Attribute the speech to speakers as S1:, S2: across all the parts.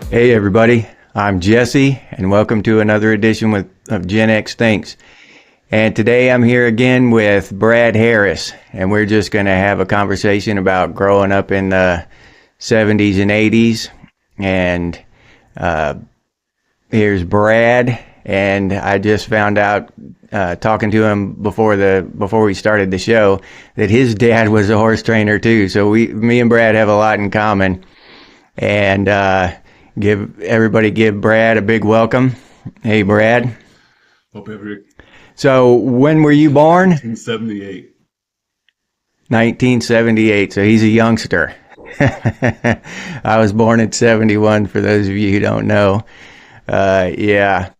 S1: Hey everybody, I'm Jesse and welcome to another edition of Gen X Thinks. And today I'm here again with Brad Harris and we're just going to have a conversation about growing up in the 70s and 80s. And here's Brad, and I just found out talking to him before we started the show that his dad was a horse trainer too. So me and Brad have a lot in common. And give Brad a big welcome. Hey, Brad.
S2: Hope every
S1: So when were you born?
S2: 1978.
S1: 1978. So he's a youngster. I was born in 71 for those of you who don't know. Yeah.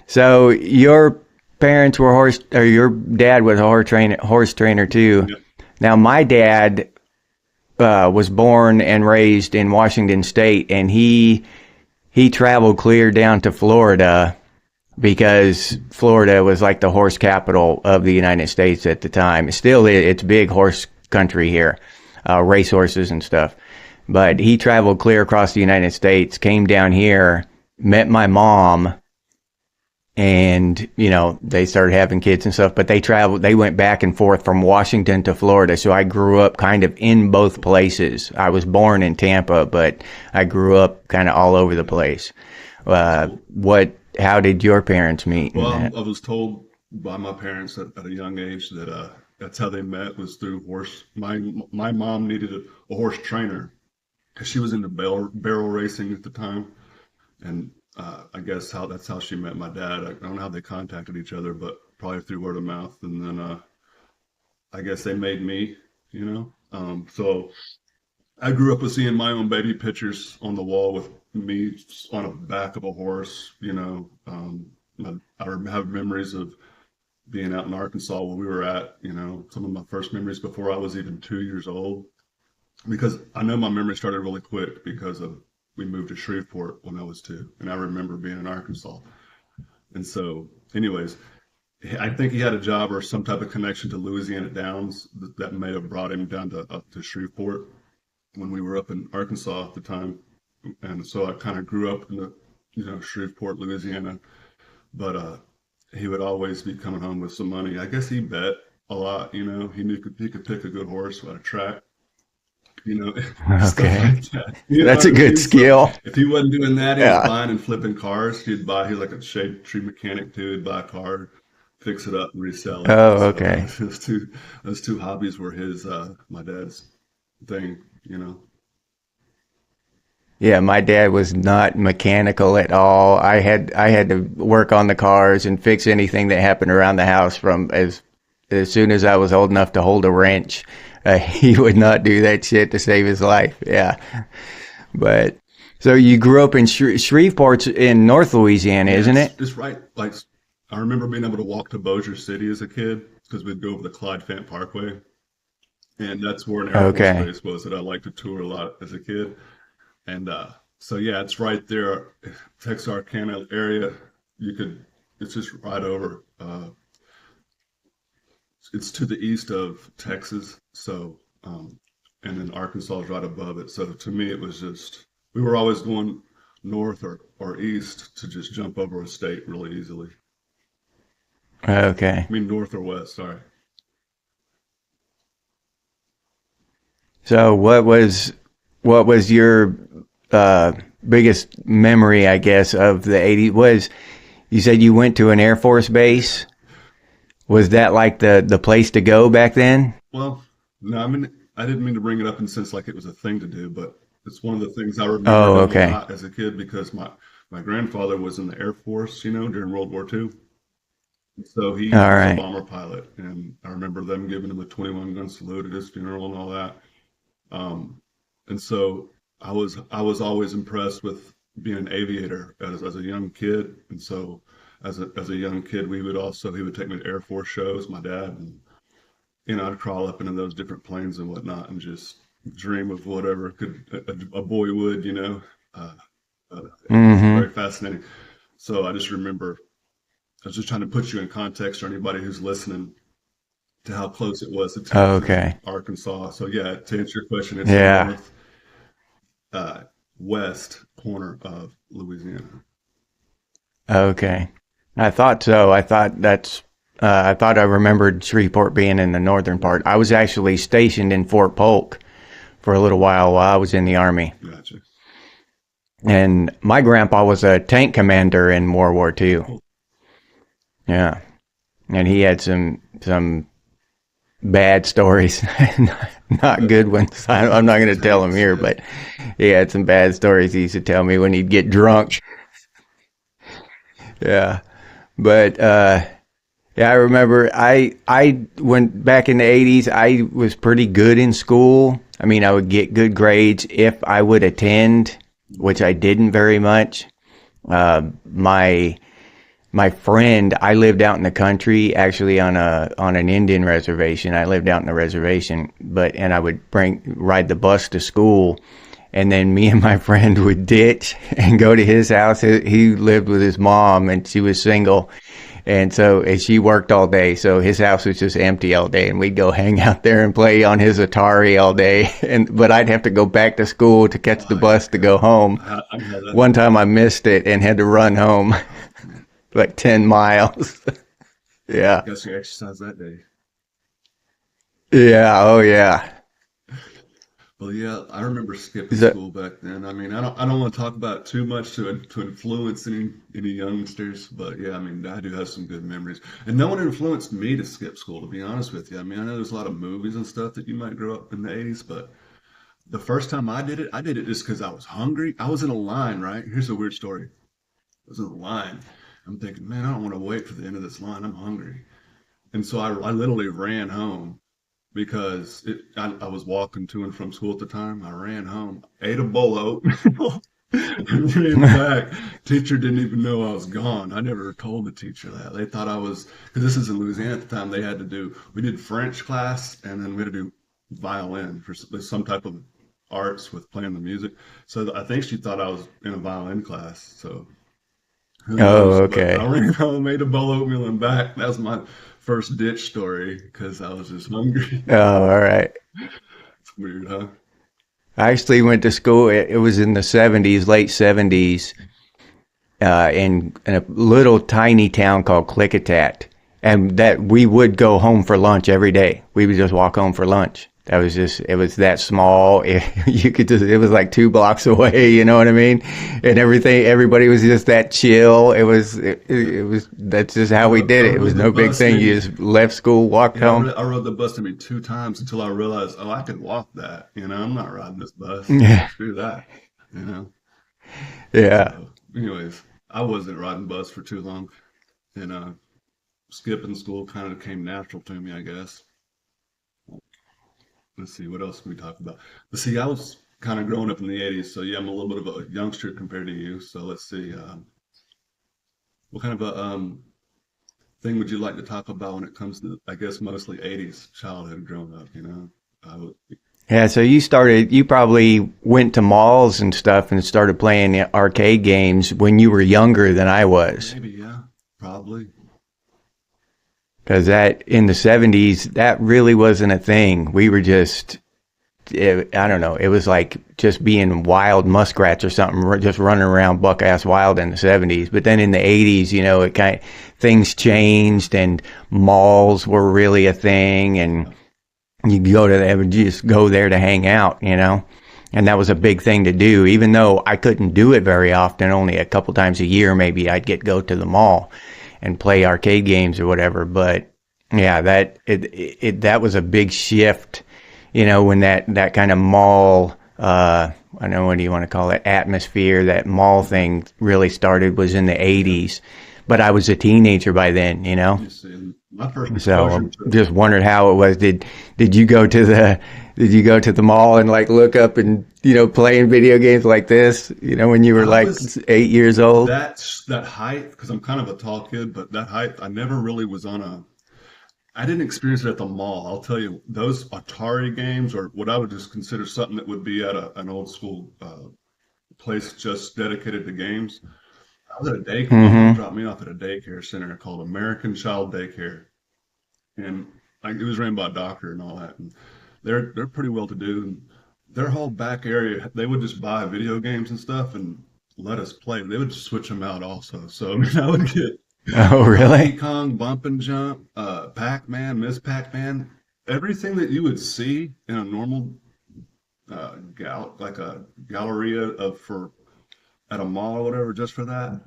S1: So your parents were your dad was a horse trainer too.
S2: Yep.
S1: Now my dad was born and raised in Washington State, and he traveled clear down to Florida because Florida was like the horse capital of the United States at the time. Still, it's big horse country here, racehorses and stuff. But he traveled clear across the United States, came down here, met my mom, and they started having kids and stuff. But they went back and forth from Washington to Florida. So I grew up kind of in both places. I was born in Tampa, but I grew up kind of all over the place. How did your parents meet?
S2: Well, I was told by my parents at a young age that that's how they met, was through horse. My mom needed a horse trainer because she was into barrel racing at the time, and I guess that's how she met my dad. I don't know how they contacted each other, but probably through word of mouth. And then I guess they made me, So I grew up with seeing my own baby pictures on the wall with me on the back of a horse. I have memories of being out in Arkansas where we were at. Some of my first memories before I was even 2 years old, because I know my memory started really quick because we moved to Shreveport when I was 2, and I remember being in Arkansas. And so, anyways, I think he had a job or some type of connection to Louisiana Downs that may have brought him down up to Shreveport when we were up in Arkansas at the time. And so I kind of grew up in Shreveport, Louisiana. But he would always be coming home with some money. I guess he bet a lot. He knew he could pick a good horse at a track. Stuff
S1: Okay.
S2: like that.
S1: That's a good skill.
S2: So if he wasn't doing that, he was
S1: Yeah.
S2: buying and flipping cars. He's like a shade tree mechanic too. He'd buy a car, fix it up, and resell it.
S1: Oh,
S2: So
S1: okay.
S2: those two hobbies were my dad's thing.
S1: Yeah, my dad was not mechanical at all. I had to work on the cars and fix anything that happened around the house from as soon as I was old enough to hold a wrench. He would not do that shit to save his life. Yeah. But so you grew up in Shreveport's in North Louisiana,
S2: Yeah,
S1: isn't it?
S2: it's right. Like, I remember being able to walk to Bossier City as a kid because we'd go over the Clyde Fant Parkway, and that's where an Air Force
S1: Okay.
S2: base was that I liked to tour a lot as a kid. And so yeah, it's right there, Texarkana area. It's just right over. It's to the east of Texas, so and then Arkansas is right above it. So to me, it was just we were always going north or east to just jump over a state really easily.
S1: Okay.
S2: I mean north or west, sorry.
S1: So what was your biggest memory, I guess, of the 80s? You said you went to an Air Force base? Was that like the place to go back then?
S2: Well, no, I mean I didn't mean to bring it up in sense like it was a thing to do, but it's one of the things I remember
S1: Oh,
S2: doing a
S1: okay.
S2: lot as a kid because my grandfather was in the Air Force, during World War II. So he
S1: All
S2: was a
S1: right.
S2: bomber pilot, and I remember them giving him a 21 gun salute at his funeral and all that. Um, and so I was always impressed with being an aviator as a young kid. And so as a young kid, he would take me to Air Force shows, my dad, and I'd crawl up into those different planes and whatnot, and just dream of whatever a boy would. Uh, it was
S1: Mm-hmm.
S2: very fascinating. So I just remember I was just trying to put you in context for anybody who's listening to how close it was to Texas,
S1: Okay.
S2: Arkansas. So yeah, to answer your question, it's
S1: Yeah.
S2: north, uh, west corner of Louisiana.
S1: Okay. I thought so. I thought I remembered Shreveport being in the northern part. I was actually stationed in Fort Polk for a little while I was in the Army.
S2: Gotcha.
S1: And my grandpa was a tank commander in World War II.
S2: Oh,
S1: Yeah. And he had some bad stories, not good ones. I'm not going to tell them
S2: tanks,
S1: here,
S2: yeah.
S1: but he had some bad stories he used to tell me when he'd get drunk. Yeah. But yeah, I remember I went back in the 80s. I was pretty good in school. I mean, I would get good grades if I would attend, which I didn't very much. My friend, I lived out in the country, actually on an Indian reservation. I lived out in the reservation, and I would ride the bus to school, and then me and my friend would ditch and go to his house. He lived with his mom, and she was single, and she worked all day, so his house was just empty all day, and we'd go hang out there and play on his Atari all day. But I'd have to go back to school to catch the
S2: Oh,
S1: bus to
S2: yeah.
S1: go home.
S2: I know that.
S1: One time I missed it and had to run home like 10 miles. Yeah.
S2: Guess you exercise that day.
S1: Yeah. Oh, yeah.
S2: Well, yeah, I remember skipping
S1: Is that,
S2: school back then. I mean, I don't want to talk about it too much to influence any youngsters, but yeah, I mean, I do have some good memories. And no one influenced me to skip school, to be honest with you. I mean, I know there's a lot of movies and stuff that you might grow up in the 80s, but the first time I did it just because I was hungry. I was in a line, right? Here's a weird story. I was in a line. I'm thinking, man, I don't want to wait for the end of this line. I'm hungry. And so I literally ran home because I was walking to and from school at the time. I ran home, ate a bowl of oatmeal, and ran back. Teacher didn't even know I was gone. I never told the teacher that. They thought I was, because this is in Louisiana at the time, we did French class and then we had to do violin for some type of arts with playing the music. So I think she thought I was in a violin class. So who
S1: oh,
S2: knows? But I
S1: okay.
S2: ran home, made a bowl of oatmeal and back. That was my first ditch story because I was just hungry.
S1: Oh, all right.
S2: It's weird, huh?
S1: I actually went to school. It was in the 70s, late 70s, in a little tiny town called Klickitat. And that we would go home for lunch every day. We would just walk home for lunch. It was that small. It was like 2 blocks away, you know what I mean? And everybody was just that chill. That's just how we did
S2: I
S1: it. It was
S2: rode the
S1: no big
S2: bus
S1: thing. You
S2: maybe,
S1: just left school, walked
S2: yeah,
S1: home.
S2: I rode the bus maybe 2 times until I realized, oh, I could walk that. I'm not riding this bus.
S1: Yeah.
S2: Screw that. You know.
S1: Yeah.
S2: So, anyways, I wasn't riding bus for too long, and skipping school kind of came natural to me, I guess. Let's see, what else can we talk about? Let's see, I was kind of growing up in the 80s, so yeah, I'm a little bit of a youngster compared to you. So let's see, what kind of a thing would you like to talk about when it comes to, I guess, mostly 80s childhood growing up? I would,
S1: Yeah, so you probably went to malls and stuff and started playing arcade games when you were younger than I was.
S2: maybe, yeah, probably.
S1: Because that in the 70s, that really wasn't a thing. We were I don't know, it was like just being wild muskrats or something, just running around buck ass wild in the 70s. But then in the 80s, things changed and malls were really a thing, and you go to them and just go there to hang out. And that was a big thing to do, even though I couldn't do it very often, only a couple times a year, maybe go to the mall and play arcade games or whatever. But yeah, that was a big shift, when that kind of mall, I don't know, what do you want to call it, atmosphere, that mall thing really started was in the 80s. But I was a teenager by then.
S2: You see, my first exposure
S1: So
S2: to,
S1: just wondered how it was. Did you go to the mall and like look up and playing video games like this? When you were
S2: I
S1: like
S2: was
S1: 8 years old.
S2: that height, because I'm kind of a tall kid, but that height, I never really was I didn't experience it at the mall. I'll tell you, those Atari games, or what I would just consider something that would be at an old school place just dedicated to games. I was at a daycare. My mom
S1: Mm-hmm.
S2: dropped me off at a daycare center called American Child Daycare, and like it was ran by a doctor and all that. And they're pretty well to do. And their whole back area, they would just buy video games and stuff and let us play. They would just switch them out also. So I mean, I would get
S1: Oh,
S2: Donkey
S1: really?
S2: Kong, Bump and Jump, Pac-Man, Miss Pac-Man, everything that you would see in a normal like a galleria of for at a mall or whatever, just for that,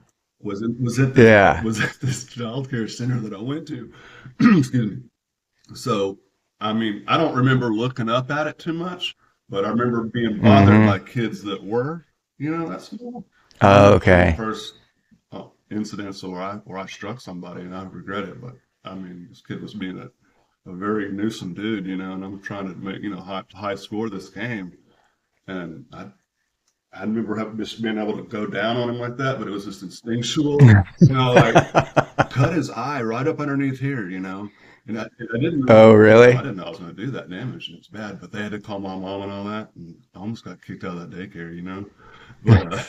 S1: Yeah.
S2: was at this child care center that I went to. Excuse me. So, I mean, I don't remember looking up at it too much, but I remember being bothered
S1: Mm-hmm.
S2: by kids that were, that's small. I
S1: Oh,
S2: remember one of the
S1: okay.
S2: first incidents where I struck somebody and I regret it, but I mean, this kid was being a very gruesome dude, and I'm trying to make, high score this game. And I remember just being able to go down on him like that, but it was just instinctual, like cut his eye right up underneath here. And I didn't know,
S1: Oh,
S2: I
S1: really?
S2: didn't know I was going to do that damage, and it's bad. But they had to call my mom and all that, and I almost got kicked out of that daycare. But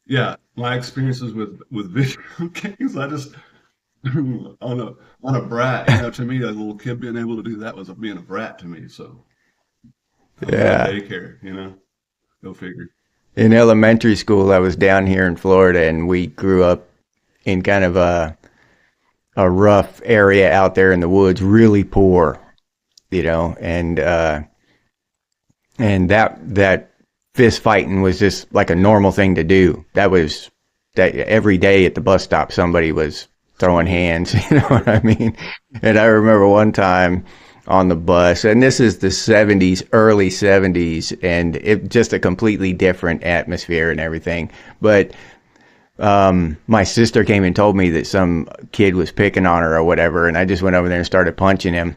S2: yeah, my experiences with video games, I just on a brat, to me, a little kid being able to do that was being a brat to me. So I was at a
S1: Yeah.
S2: daycare. Go figure.
S1: In elementary school, I was down here in Florida, and we grew up in kind of a rough area out there in the woods, really poor, and that fist fighting was just like a normal thing to do. That every day at the bus stop, somebody was throwing hands. You know what I mean? And I remember one time on the bus, and this is the '70s, early '70s, and it just a completely different atmosphere and everything. But my sister came and told me that some kid was picking on her or whatever, and I just went over there and started punching him.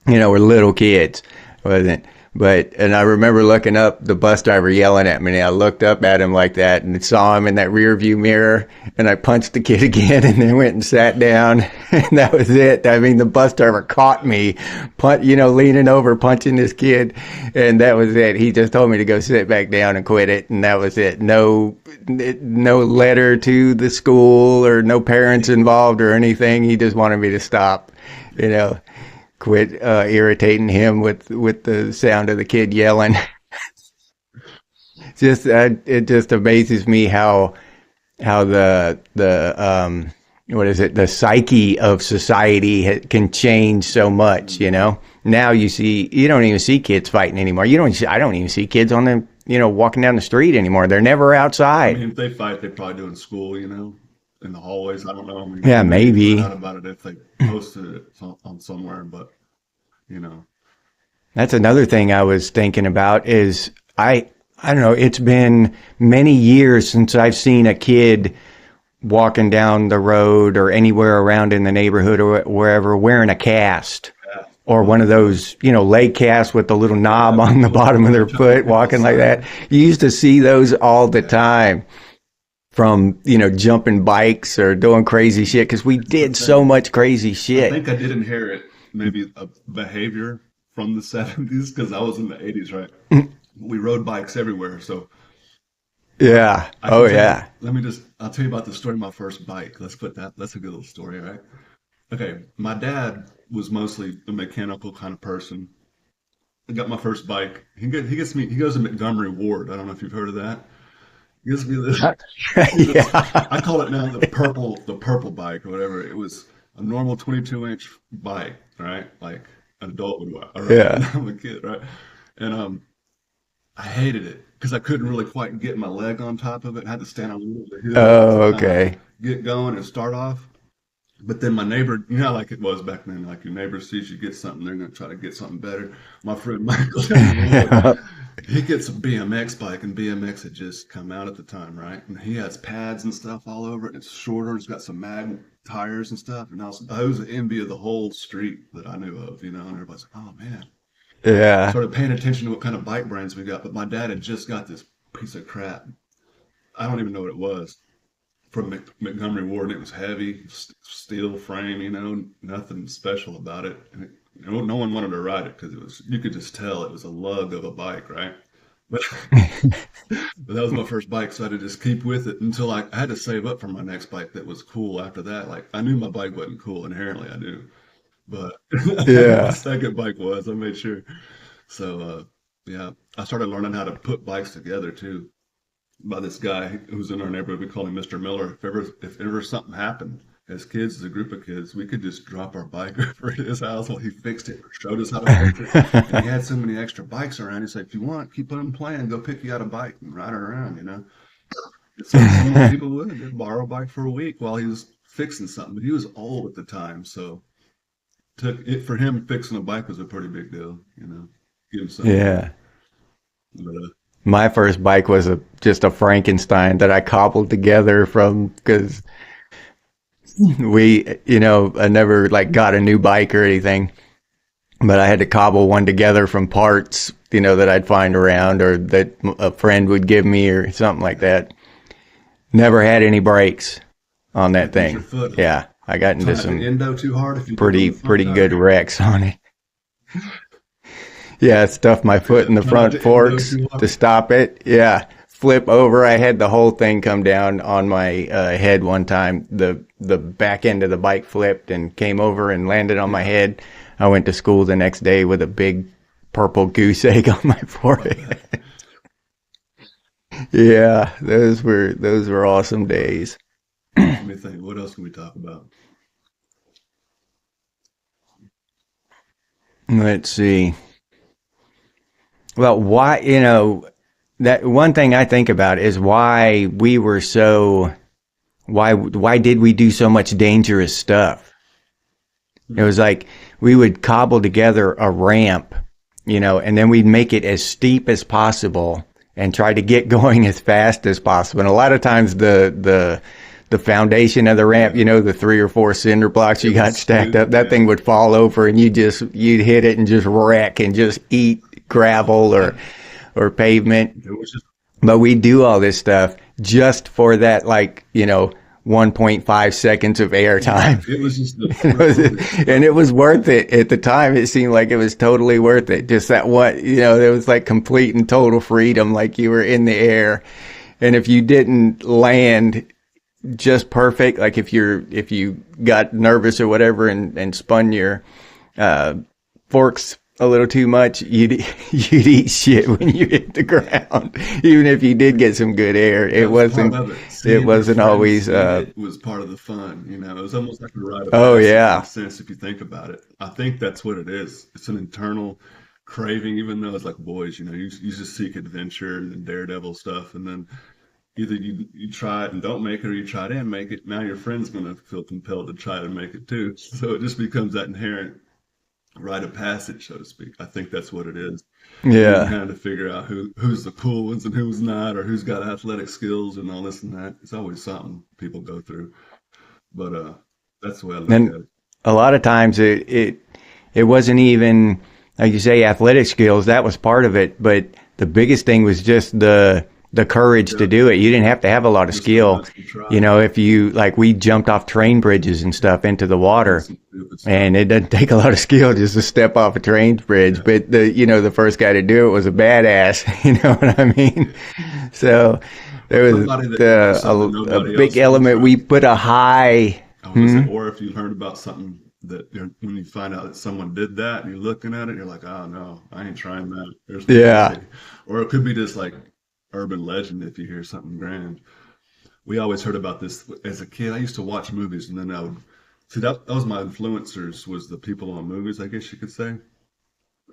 S1: We're little kids, wasn't? And I remember looking up, the bus driver yelling at me, and I looked up at him like that and saw him in that rear view mirror, and I punched the kid again, and then went and sat down, and that was it. I mean, the bus driver caught me, leaning over, punching this kid, and that was it. He just told me to go sit back down and quit it, and that was it. No letter to the school or no parents involved or anything. He just wanted me to stop, you know quit irritating him with the sound of the kid yelling. It just amazes me how the what is it, the psyche of society can change so much. Now you don't even see kids fighting anymore. I don't even see kids on the walking down the street anymore. They're never
S2: I
S1: outside.
S2: mean, if they fight, they probably do in school, in the hallways. I don't know. I mean,
S1: Yeah,
S2: we may find out
S1: maybe.
S2: about it if they posted it on somewhere, but you know,
S1: That's another thing I was thinking about is I don't know, it's been many years since I've seen a kid walking down the road or anywhere around in the neighborhood or wherever wearing a cast
S2: yeah,
S1: or one of those, leg casts with the little knob
S2: yeah,
S1: on the bottom of their
S2: jumping
S1: foot
S2: across
S1: walking
S2: the
S1: like
S2: side.
S1: that. You used to see those all the
S2: Yeah,
S1: time from, jumping bikes or doing crazy shit because we
S2: it's the
S1: did so
S2: thing.
S1: much crazy
S2: I
S1: shit.
S2: think I did inherit maybe a behavior from the '70s because I was in the '80s, right? We rode bikes everywhere, so
S1: Yeah.
S2: I
S1: Oh,
S2: can tell you.
S1: yeah.
S2: I'll tell you about the story of my first bike. Let's put that. That's a good little story, right? Okay, my dad was mostly a mechanical kind of person. I got my first bike. He gets me. He goes to Montgomery Ward. I don't know if you've heard of that. He gives me this. This I
S1: Yeah.
S2: call it now the purple bike or whatever. It was a normal 22-inch bike, right? Like an adult would ride.
S1: Yeah.
S2: I'm a kid, right? And I hated it because I couldn't really quite get my leg on top of it. I had to stand on a little bit of hill
S1: Oh,
S2: to kind of
S1: okay.
S2: get going and start off. But then my neighbor, like it was back then, like your neighbor sees you get something, they're going to try to get something better. My friend Michael down the road, he gets a BMX bike, and BMX had just come out at the time, right? And he has pads and stuff all over it. It's shorter, it's got some mag tires and stuff. And I was the envy of the whole street that I knew of, and everybody's like, oh man.
S1: Yeah.
S2: Started paying attention to what kind of bike brands we got. But my dad had just got this piece of crap. I don't even know what it was from Montgomery Ward, and it was heavy, steel frame, nothing special about it. And no one wanted to ride it because you could just tell it was a lug of a bike, right? But, but that was my first bike, so I had to just keep with it until I had to save up for my next bike that was cool after that. Like, I knew my bike wasn't cool, inherently I do. But my
S1: Yeah.
S2: second bike was, I made sure. So, Yeah, I started learning how to put bikes together too by this guy who's in our neighborhood. We call him Mr. Miller. If ever something happened as kids, as a group of kids, we could just drop our bike over at his house while he fixed it or showed us how to fix it. And he had so many extra bikes around. He's like, if you want, keep on playing. Go pick you out a bike and ride it around. So some people would they'd borrow a bike for a week while he was fixing something. But he was old at the time, so took it for him fixing a bike was a pretty big deal. Give him something.
S1: Yeah.
S2: But
S1: My first bike was just a Frankenstein that I cobbled together from because I never like got a new bike or anything, but I had to cobble one together from parts, that I'd find around or that a friend would give me or something like that. Never had any brakes on that
S2: hit your
S1: thing.
S2: foot, huh?
S1: Yeah, I got into
S2: Tied the
S1: some
S2: endo too hard if you did on
S1: pretty
S2: the front
S1: pretty good
S2: tire.
S1: wrecks on it. Yeah, I stuffed my foot
S2: Yeah,
S1: in the
S2: tied
S1: front
S2: the endo
S1: forks
S2: too
S1: to
S2: hard.
S1: stop it. Yeah, flip over. I had the whole thing come down on my head one time. The back end of the bike flipped and came over and landed on my
S2: Yeah,
S1: head. I went to school the next day with a big purple goose egg on my
S2: I
S1: forehead.
S2: bet.
S1: Yeah, those were awesome days.
S2: Let me think. What else can we talk about?
S1: Let's see. Well, why, that one thing I think about is why we were so why did we do so much dangerous stuff? It
S2: Hmm.
S1: was like we would cobble together a ramp, and then we'd make it as steep as possible and try to get going as fast as possible. And a lot of times the foundation of the ramp,
S2: Yeah,
S1: the three or four cinder blocks
S2: it
S1: you got
S2: was
S1: stacked
S2: smooth.
S1: up, that
S2: Yeah,
S1: thing would fall over and you'd hit it and just wreck and just eat gravel
S2: I,
S1: or pavement.
S2: it was just
S1: But we do all this stuff just for that, like, 1.5 seconds of
S2: yeah,
S1: airtime.
S2: it was just the
S1: And it was,
S2: thrill of it.
S1: and it was worth it at the time. It seemed like it was totally worth it. Just that one, it was like complete and total freedom, like you were in the air. And if you didn't land just perfect, like if you got nervous or whatever and spun your uh, forks a little too much, you'd eat shit when you hit the ground. Even if you did get some good air,
S2: That
S1: it
S2: was part
S1: wasn't
S2: of it.
S1: it
S2: Seeing your
S1: wasn't
S2: friends
S1: always.
S2: eat it was part of the fun. It was almost like a rite of
S1: Oh
S2: passage in a
S1: yeah,
S2: sense if you think about it. I think that's what it is. It's an internal craving, even though it's like boys, you just seek adventure and daredevil stuff, and then either you try it and don't make it, or you try it and make it. Now your friend's gonna feel compelled to try to make it too. So it just becomes that inherent rite of passage, so to speak. I think that's what it is. Getting
S1: yeah.
S2: kind of figure out who's the cool ones and who's not, or who's got athletic skills and all this and that. It's always something people go through. But that's the way I look
S1: And
S2: at it.
S1: a lot of times it wasn't even like you say athletic skills. That was part of it, but the biggest thing was just the courage to
S2: Yeah,
S1: do it. You didn't have to have a lot of
S2: just the
S1: skill.
S2: guts to try.
S1: If you like, we jumped off train bridges and stuff into the
S2: Did
S1: water.
S2: some stupid stuff.
S1: And it doesn't take a lot of skill just to step off a train bridge,
S2: Yeah,
S1: but the first guy to do it was a badass. You know what I mean?
S2: yeah.
S1: So there was
S2: Somebody that can do something
S1: a
S2: nobody
S1: big
S2: else can
S1: element.
S2: try.
S1: We put a high.
S2: I was gonna
S1: Hmm?
S2: say, or if you learned about something that when you find out that someone did that and you're looking at it, you're like, oh no, I ain't trying that. There's no
S1: Yeah.
S2: way. Or it could be just like urban legend if you hear something grand. We always heard about this as a kid. I used to watch movies and then I would see that was my influencers was the people on movies, I guess you could say.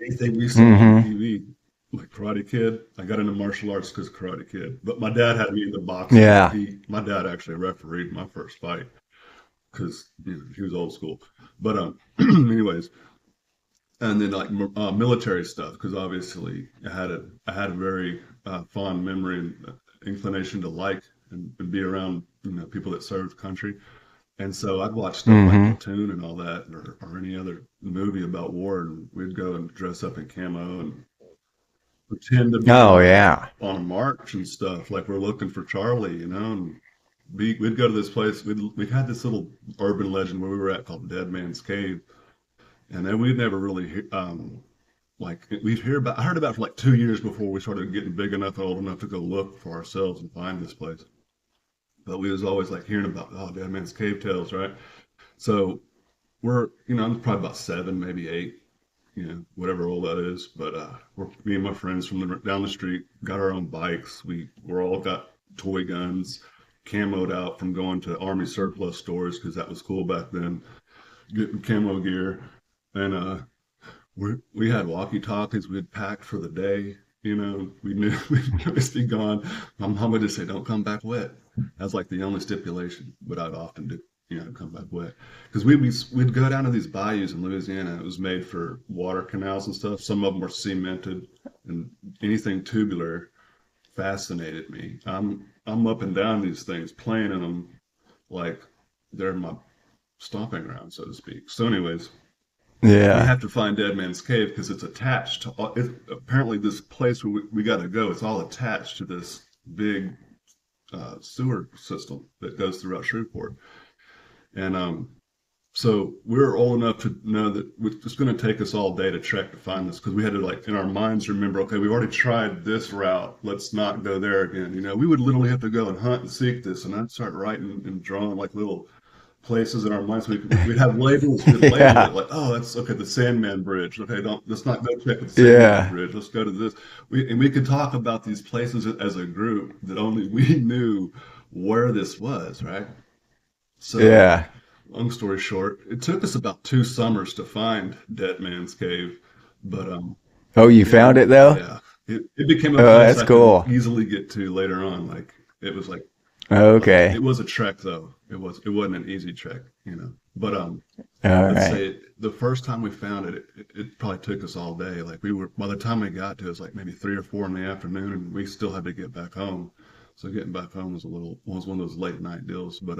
S2: Anything we saw on
S1: Hmm.
S2: TV, like Karate Kid. I got into martial arts because of Karate Kid. But my dad had me into boxing.
S1: Yeah.
S2: My dad actually refereed my first fight because he was old school. But anyways, and then like military stuff because obviously I had a very fond memory and inclination to like and be around people that served the country. And so I'd watch stuff like
S1: Hmm.
S2: Platoon and all that, or any other movie about war, and we'd go and dress up in camo and pretend to be
S1: Oh
S2: on
S1: yeah.
S2: a march and stuff, like we're looking for Charlie, and we'd go to this place. We had this little urban legend where we were at called Dead Man's Cave, and then we'd never really like we'd hear about. I heard about it for like 2 years before we started getting big enough and old enough to go look for ourselves and find this place. But we was always like hearing about Dead Man's Cave tales, right? So I'm probably about 7, maybe 8, whatever old that is. But me and my friends from down the street got our own bikes. We're all got toy guns, camoed out from going to Army surplus stores because that was cool back then, getting camo gear. And we had walkie talkies we had packed for the day. We knew we'd always be gone. My mom would just say, "Don't come back wet." That's like the only stipulation, but I'd often do, come back wet. Because we'd go down to these bayous in Louisiana. It was made for water canals and stuff. Some of them were cemented, and anything tubular fascinated me. I'm up and down these things, playing in them like they're my stomping ground, so to speak. So, anyways, we
S1: Yeah.
S2: have to find Dead Man's Cave because it's attached to apparently this place where we got to go. It's all attached to this big sewer system that goes throughout Shreveport. And so we're old enough to know that it's going to take us all day to trek to find this because we had to, like, in our minds remember, okay, we've already tried this route. Let's not go there again. We would literally have to go and hunt and seek this. And I'd start writing and drawing like little places in our minds. We'd have labels. We'd label
S1: Yeah.
S2: it like, oh, that's okay. The Sandman Bridge. Okay, let's not go check the Sandman
S1: Yeah.
S2: Bridge. Let's go to this. We could talk about these places as a group that only we knew where this was, right? So,
S1: Yeah.
S2: long story short, it took us about 2 summers to find Dead Man's Cave, but
S1: Oh, you found it though?
S2: yeah, it became a
S1: Oh,
S2: place
S1: that's
S2: I
S1: cool.
S2: could easily get to later on. Like it was like
S1: Okay.
S2: it was a trek though. It wasn't an easy trek. But
S1: All
S2: let's
S1: right.
S2: say the first time we found it probably took us all day. Like by the time we got to it was like maybe 3 or 4 in the afternoon, and we still had to get back home. So getting back home was one of those late night deals. But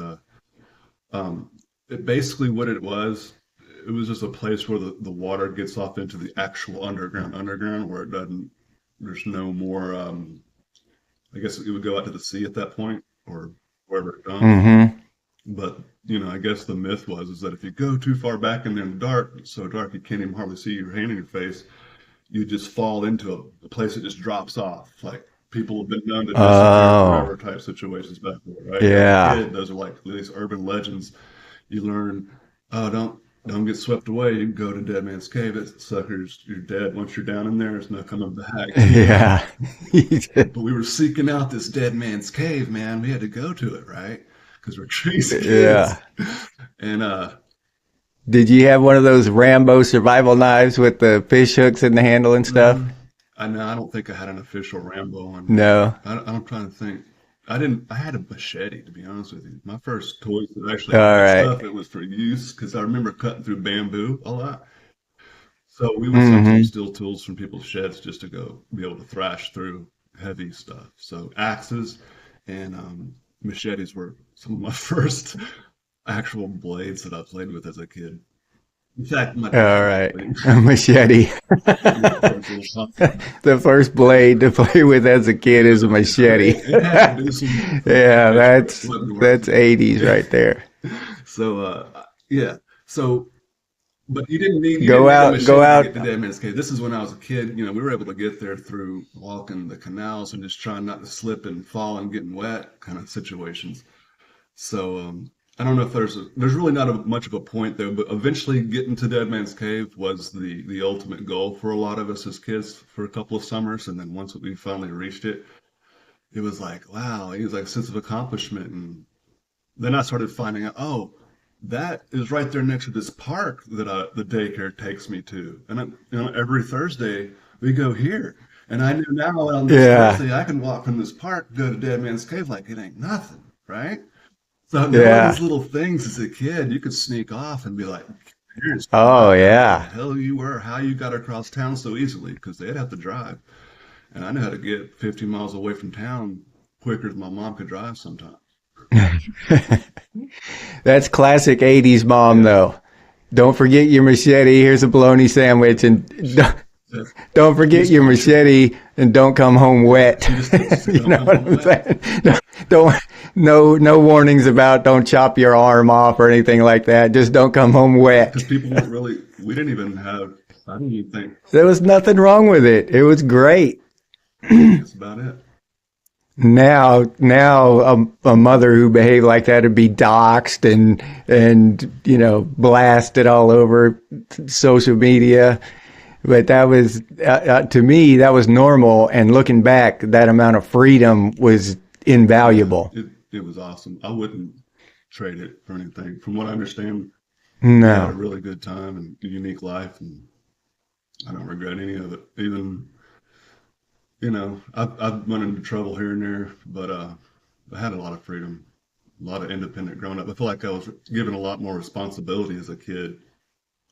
S2: basically what it was just a place where the water gets off into the actual underground where it doesn't. There's no more. I guess it would go out to the sea at that point or wherever it dumps.
S1: Mm-hmm.
S2: But I guess the myth is that if you go too far back in there in the dark, it's so dark you can't even hardly see your hand in your face, you just fall into a place that just drops off. Like people have been known to disappear
S1: Oh,
S2: forever type situations back there, right? As a
S1: yeah.
S2: kid, those are like these urban legends. You learn, oh, don't get swept away. You can go to Dead Man's Cave. It suckers, you're dead. Once you're down in there, there's no coming back.
S1: Yeah.
S2: But we were seeking out this Dead Man's Cave, man. We had to go to it, right? Because we're crazy kids.
S1: Yeah.
S2: And
S1: Did you have one of those Rambo survival knives with the fish hooks in the handle and stuff?
S2: I know I don't think I had an official Rambo one.
S1: No.
S2: I'm trying to think. I didn't. I had a machete, to be honest with you. My first toys that actually
S1: All
S2: had
S1: right.
S2: stuff. It was for use because I remember cutting through bamboo a lot. So we would
S1: Mm-hmm.
S2: sometimes steal tools from people's sheds just to go be able to thrash through heavy stuff. So axes and machetes were some of my first actual blades that I played with as a kid. In fact, my
S1: All
S2: dad
S1: right.
S2: actually,
S1: A machete. The first blade to play with as a kid is a machete.
S2: it had to do some
S1: Yeah,
S2: it wasn't
S1: that's
S2: working.
S1: 80s right there.
S2: So yeah. So but you
S1: Go
S2: didn't need a
S1: out,
S2: machete
S1: go
S2: to
S1: out.
S2: get to Dead Man's Cave. This is when I was a kid. We were able to get there through walking the canals and just trying not to slip and fall and getting wet kind of situations. So I don't know if there's really not much of a point there, but eventually getting to Dead Man's Cave was the ultimate goal for a lot of us as kids for a couple of summers, and then once we finally reached it, it was like wow, it was like a sense of accomplishment. And then I started finding out, oh, that is right there next to this park that the daycare takes me to, and every Thursday we go here. And I knew now on this
S1: Yeah,
S2: Thursday I can walk from this park, go to Dead Man's Cave like it ain't nothing, right? So knowing
S1: yeah.
S2: these little things as a kid, you could sneak off and be like, parents find
S1: Oh,
S2: out where the
S1: yeah.
S2: hell you were, how you got across town so easily, because they'd have to drive. And I knew how to get 50 miles away from town quicker than my mom could drive sometimes.
S1: That's classic 80s mom,
S2: Yeah.
S1: though. Don't forget your machete. Here's a bologna sandwich. And
S2: So
S1: don't
S2: you
S1: forget
S2: just
S1: your
S2: don't get,
S1: machete and don't come home wet.
S2: she just teaches you
S1: You
S2: don't
S1: know
S2: come
S1: what
S2: home
S1: I'm
S2: wet.
S1: saying? Don't, no warnings about don't chop your arm off or anything like that. Just don't come home
S2: Because
S1: wet.
S2: people weren't really, we didn't even have, I didn't even think
S1: There was nothing wrong with it. It was great.
S2: that's about it.
S1: Now, a mother who behaved like that would be doxxed and blasted all over social media. But that was, to me, that was normal. And looking back, that amount of freedom was invaluable.
S2: It was awesome. I wouldn't trade it for anything. From what I understand, we had a
S1: No.
S2: really good time and a unique life, and I don't regret any of it. Even, I've run into trouble here and there, but I had a lot of freedom, a lot of independent growing up. I feel like I was given a lot more responsibility as a kid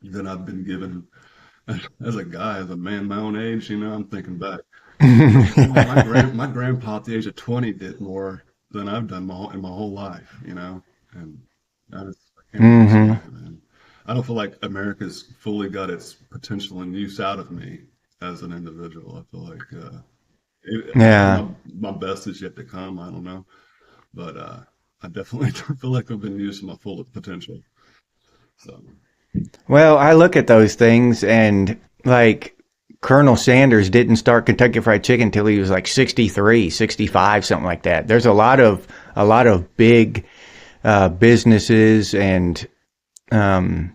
S2: than I've been given as a guy, as a man my own age. I'm thinking back. My grandpa at the age of 20 did more than I've done in my whole life, and I can't
S1: Hmm.
S2: understand it, man. I don't feel like America's fully got its potential and use out of me as an individual. I feel like maybe
S1: Yeah.
S2: my best is yet to come. I don't know, but I definitely don't feel like I've been used to my full potential. So,
S1: Well, I look at those things and like Colonel Sanders didn't start Kentucky Fried Chicken until he was like 63, 65, something like that. There's a lot of big businesses and um,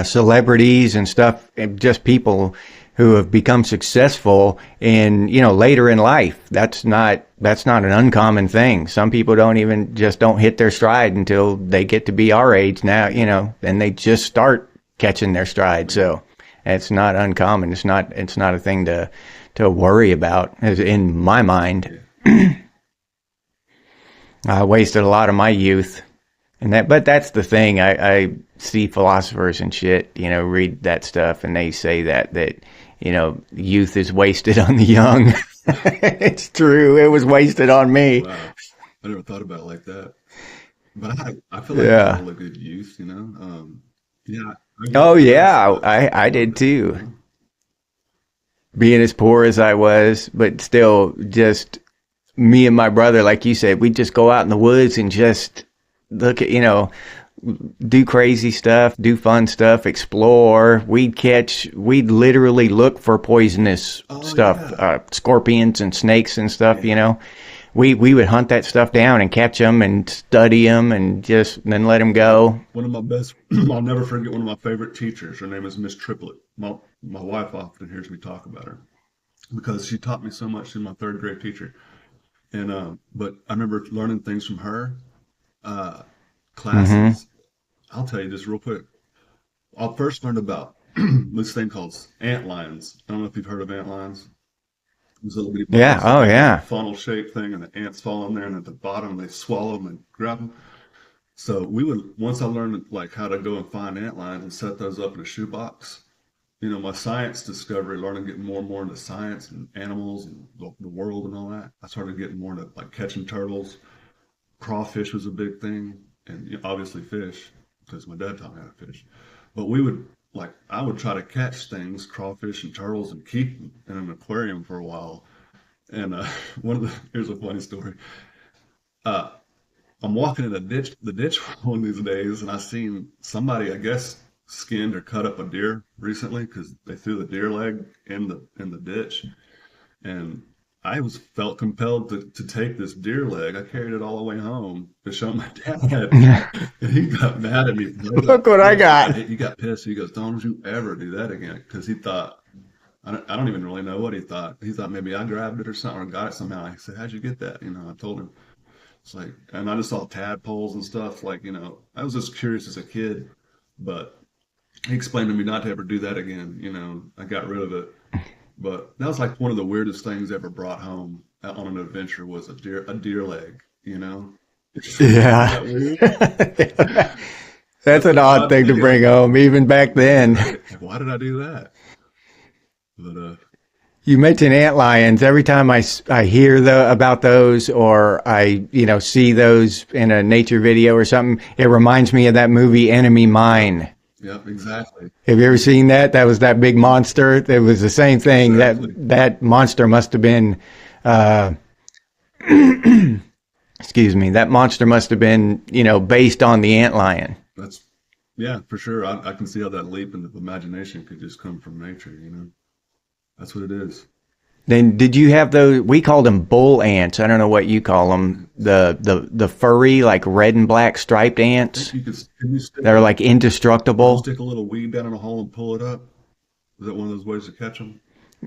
S1: celebrities and stuff, and just people who have become successful in, later in life. That's not an uncommon thing. Some people don't hit their stride until they get to be our age now, and they just start catching their stride. So it's not uncommon. It's not a thing to worry about, as in my mind. I wasted a lot of my youth. But that's the thing. I see philosophers and shit, read that stuff, and they say that youth is wasted on the young. It's true. It was wasted on me.
S2: wow, I never thought about it like that. But I feel like I had a
S1: Yeah.
S2: really good youth. Yeah, I grew
S1: Oh
S2: up fast,
S1: yeah,
S2: but
S1: I
S2: I loved
S1: did
S2: it.
S1: too. Being as poor as I was, but still, just me and my brother, like you said, we'd just go out in the woods and just look at, do crazy stuff, do fun stuff, explore. We'd literally look for poisonous
S2: Oh
S1: stuff,
S2: yeah,
S1: scorpions and snakes and stuff,
S2: yeah.
S1: We would hunt that stuff down and catch them and study them and just then let them go.
S2: One of my best, I'll never forget one of my favorite teachers. Her name is Miss Triplett. My wife often hears me talk about her because she taught me so much. She's my third grade teacher. And but I remember learning things from her. Uh,
S1: Hmm.
S2: Classes. I'll tell you this real quick. I first learned about this thing called ant lions. I don't know if you've heard of ant lions. These little bitty
S1: Yeah.
S2: bodies that
S1: Oh,
S2: look like a
S1: yeah.
S2: funnel shaped thing, and the ants fall in there, and at the bottom they swallow them and grab them. So we would once I learned like how to go and find ant lions and set those up in a shoebox. My science discovery, learning getting more and more into science and animals and the world and all that. I started getting more into like catching turtles. Crawfish was a big thing, and obviously fish because my dad taught me how to fish. But I would try to catch things, crawfish and turtles, and keep them in an aquarium for a while. And here's a funny story. Uh, I'm walking in the ditch one of these days, and I seen somebody, I guess, skinned or cut up a deer recently because they threw the deer leg in the ditch, and I was felt compelled to take this deer leg. I carried it all the way home to show my dad, and he got mad at me.
S1: Look what I got.
S2: He got pissed. He goes, "Don't you ever do that again?" Because he thought I don't even really know what he thought. He thought maybe I grabbed it or something or got it somehow. I said, "How'd you get that?" I told him. It's like, and I just saw tadpoles and stuff. Like, I was just curious as a kid, but he explained to me not to ever do that again. I got rid of it. But that was like one of the weirdest things ever brought home on an adventure was a deer leg. Isn't
S1: Yeah.
S2: that weird?
S1: That's
S2: That's
S1: an
S2: an
S1: odd
S2: odd
S1: thing to
S2: thing.
S1: bring home, even back then.
S2: Right? Like, why did I do that? But
S1: You mentioned antlions. Every time I hear about those, or I see those in a nature video or something, it reminds me of that movie Enemy
S2: yep,
S1: Mine.
S2: yep, exactly,
S1: Have you ever seen that? That was that big monster. It was the same thing. That
S2: exactly.
S1: that monster must have been, uh, excuse me. That monster must have been, based on the antlion.
S2: That's Yeah, for sure. I can see how that leap into imagination could just come from nature. That's what it is.
S1: Then did you have those? We called them bull ants. I don't know what you call them. The furry, like red and black striped
S2: I think
S1: ants.
S2: can you stick
S1: They're like
S2: can you
S1: indestructible.
S2: stick a little weed down in a hole and pull it up? Is that one of those ways to catch them?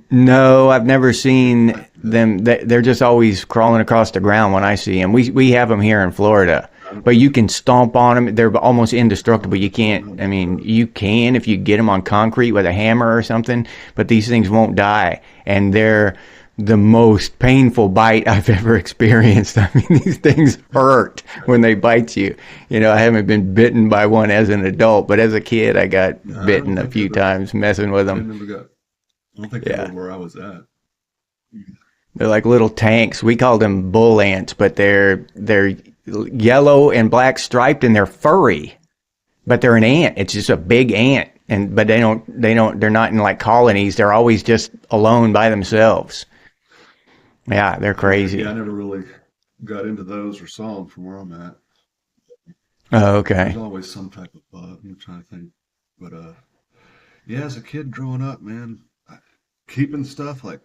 S1: No, I've never seen them. They're just always crawling across the ground when I see them. We have them here in Florida, but you can stomp on them. They're almost indestructible. You can't. I mean, you can if you get them on concrete with a hammer or something, but these things won't die, and they're the most painful bite I've ever experienced. I mean, these things hurt when they bite you. You know, I haven't been bitten by one as an adult, but as a kid, I got bitten a few times messing with
S2: I
S1: them.
S2: never got. I don't think they were where I was at.
S1: They're like little tanks. We call them bull ants, but they're yellow and black striped and they're furry. But they're an ant. It's just a big ant. But they're not in like colonies. They're always just alone by themselves. Yeah, they're crazy.
S2: Yeah, I never really got into those or saw them from where I'm at.
S1: Oh, okay.
S2: There's always some type of bug. I'm trying to think. But yeah, as a kid growing up, man, keeping stuff like,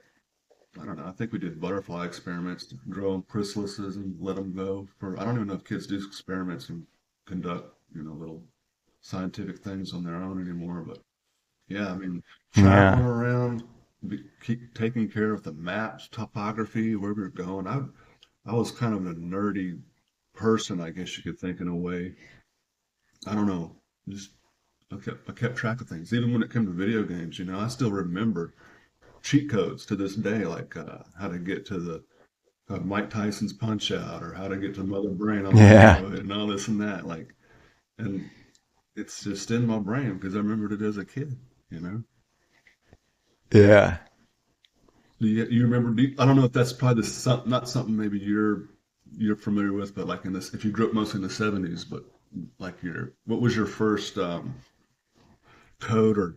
S2: I don't know, I think we did butterfly experiments, growing chrysalises and let them go for, I don't even know if kids do experiments and conduct, little scientific things on their own anymore. But yeah, I mean, traveling around, keep taking care of the maps, topography, where we were going. I was kind of a nerdy person, I guess you could think, in a way. I don't know. Just I kept track of things. Even when it came to video games, I still remember cheat codes to this day, like how to get to the Mike Tyson's Punch Out, or how to get to Mother Brain on and all this and that. And it's just in my brain because I remembered it as a kid.
S1: Yeah.
S2: You remember? I don't know if that's probably not something maybe you're familiar with, but like if you grew up mostly in the '70s, but like what was your first code or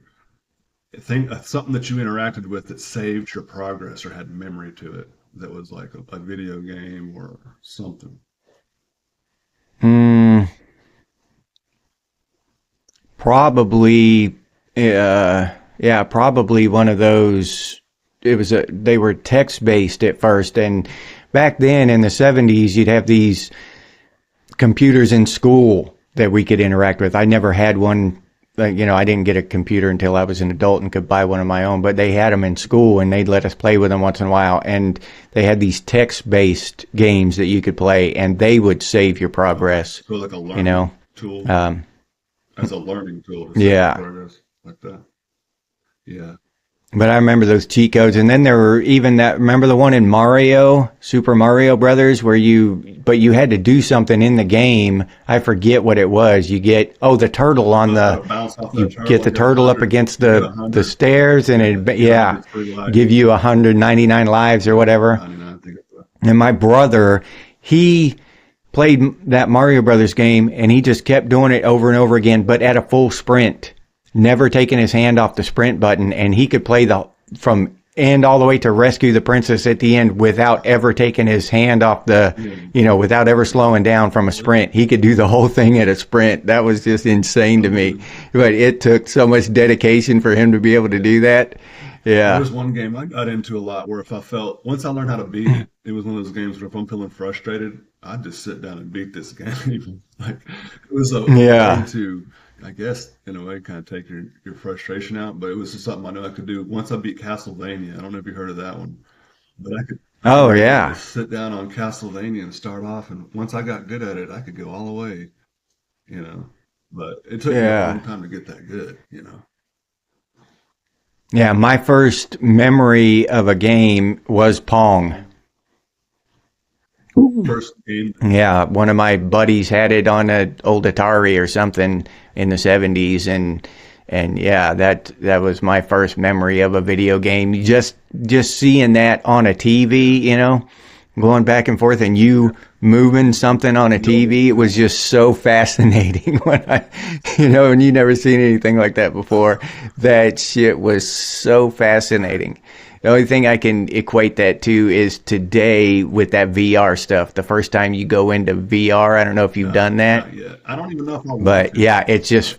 S2: something that you interacted with that saved your progress or had memory to it, that was like a video game or something?
S1: Probably, probably one of those. They were text based at first, and back then in the '70s, you'd have these computers in school that we could interact with. I never had one. I didn't get a computer until I was an adult and could buy one of my own, but they had them in school and they'd let us play with them once in a while. And they had these text-based games that you could play and they would save your progress.
S2: So like a learning tool, as a learning tool to save progress like that. Yeah.
S1: But I remember those cheat codes. And then there were even remember the one in Super Mario Brothers, where you had to do something in the game. I forget what it was. You get, the turtle on get the turtle up against the stairs and give you 199 lives or whatever. And my brother, he played that Mario Brothers game and he just kept doing it over and over again, but at a full sprint. Never taking his hand off the sprint button, and he could play from end all the way to rescue the princess at the end without ever taking his hand off without ever slowing down from a sprint. He could do the whole thing at a sprint. That was just insane to me. But it took so much dedication for him to be able to do that. Yeah.
S2: There was one game I got into a lot where once I learned how to beat it, it was one of those games where if I'm feeling frustrated, I'd just sit down and beat this game. Like, it was a way to, I guess, in a way, kind of take your frustration out. But it was just something I knew I could do. Once I beat Castlevania, I don't know if you heard of that one, but I could sit down on Castlevania and start off. And once I got good at it, I could go all the way, But it took me a long time to get that good,
S1: Yeah, my first memory of a game was Pong.
S2: First game.
S1: Yeah, one of my buddies had it on an old Atari or something in the '70s, and yeah, that was my first memory of a video game. Just seeing that on a TV, going back and forth, and you moving something on a TV, it was just so fascinating when and you never seen anything like that before. That shit was so fascinating. The only thing I can equate that to is today with that VR stuff. The first time you go into VR, I don't know if you've done that.
S2: Not yet. I don't even know if I want
S1: But
S2: to.
S1: yeah, it's just,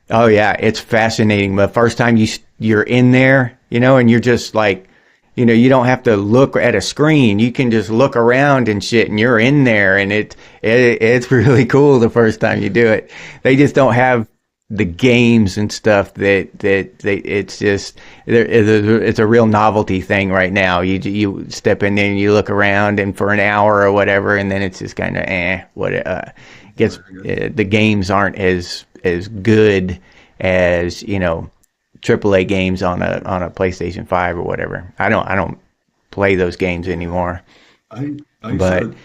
S1: it's fascinating. The first time you're in there, and you're just like, you don't have to look at a screen. You can just look around and shit, and you're in there, and it's really cool the first time you do it. They just don't have the games and stuff it's just it's a real novelty thing right now. You step in there and you look around and for an hour or whatever, and then it's just kind of gets the games aren't as good as AAA games on a PlayStation 5 or whatever. I don't play those games anymore.
S2: I
S1: But
S2: started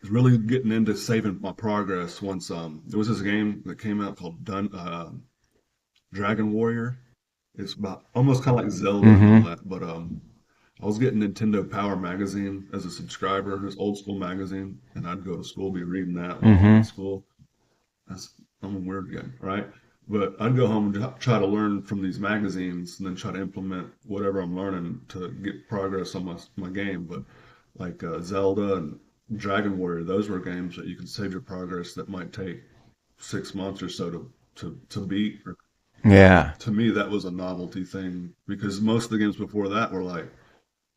S2: really getting into saving my progress once there was this game that came out called Dragon Warrior. It's about almost kind of like Zelda and all that, but I was getting Nintendo Power Magazine as a subscriber, this old school magazine, and I'd go to school, be reading that while I'm in school. I'm a weird guy, right? But I'd go home and try to learn from these magazines and then try to implement whatever I'm learning to get progress on my game. But like Zelda and Dragon Warrior, those were games that you can save your progress that might take 6 months or so to beat.
S1: yeah.
S2: To me, that was a novelty thing because most of the games before that were like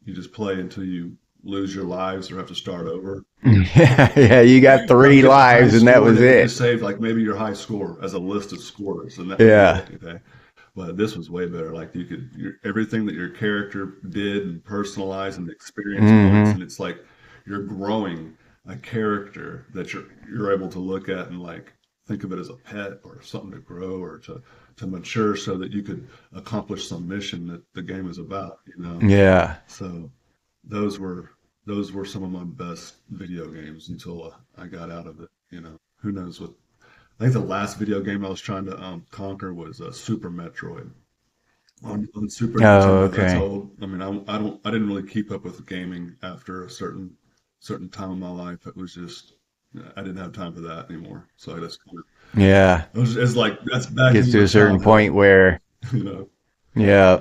S2: you just play until you lose your lives or have to start over.
S1: Yeah, you got 3 lives and that was
S2: You
S1: it.
S2: saved like maybe your high score as a list of scores, and that
S1: Yeah.
S2: was it, okay. But this was way better. Like everything that your character did and personalized and experience points, and it's like you're growing a character that you're able to look at and like think of it as a pet or something to grow or to mature so that you could accomplish some mission that the game is about,
S1: Yeah.
S2: So those were some of my best video games until I got out of it. Who knows what? I think the last video game I was trying to conquer was Super Metroid on Super
S1: Oh,
S2: Nintendo. That's
S1: okay.
S2: old. I mean, I didn't really keep up with gaming after a certain time in my life. It was just I didn't have time for that anymore. So I just
S1: Yeah.
S2: it's like that's back in
S1: Gets to
S2: your
S1: a certain
S2: childhood,
S1: point where,
S2: you know.
S1: yeah.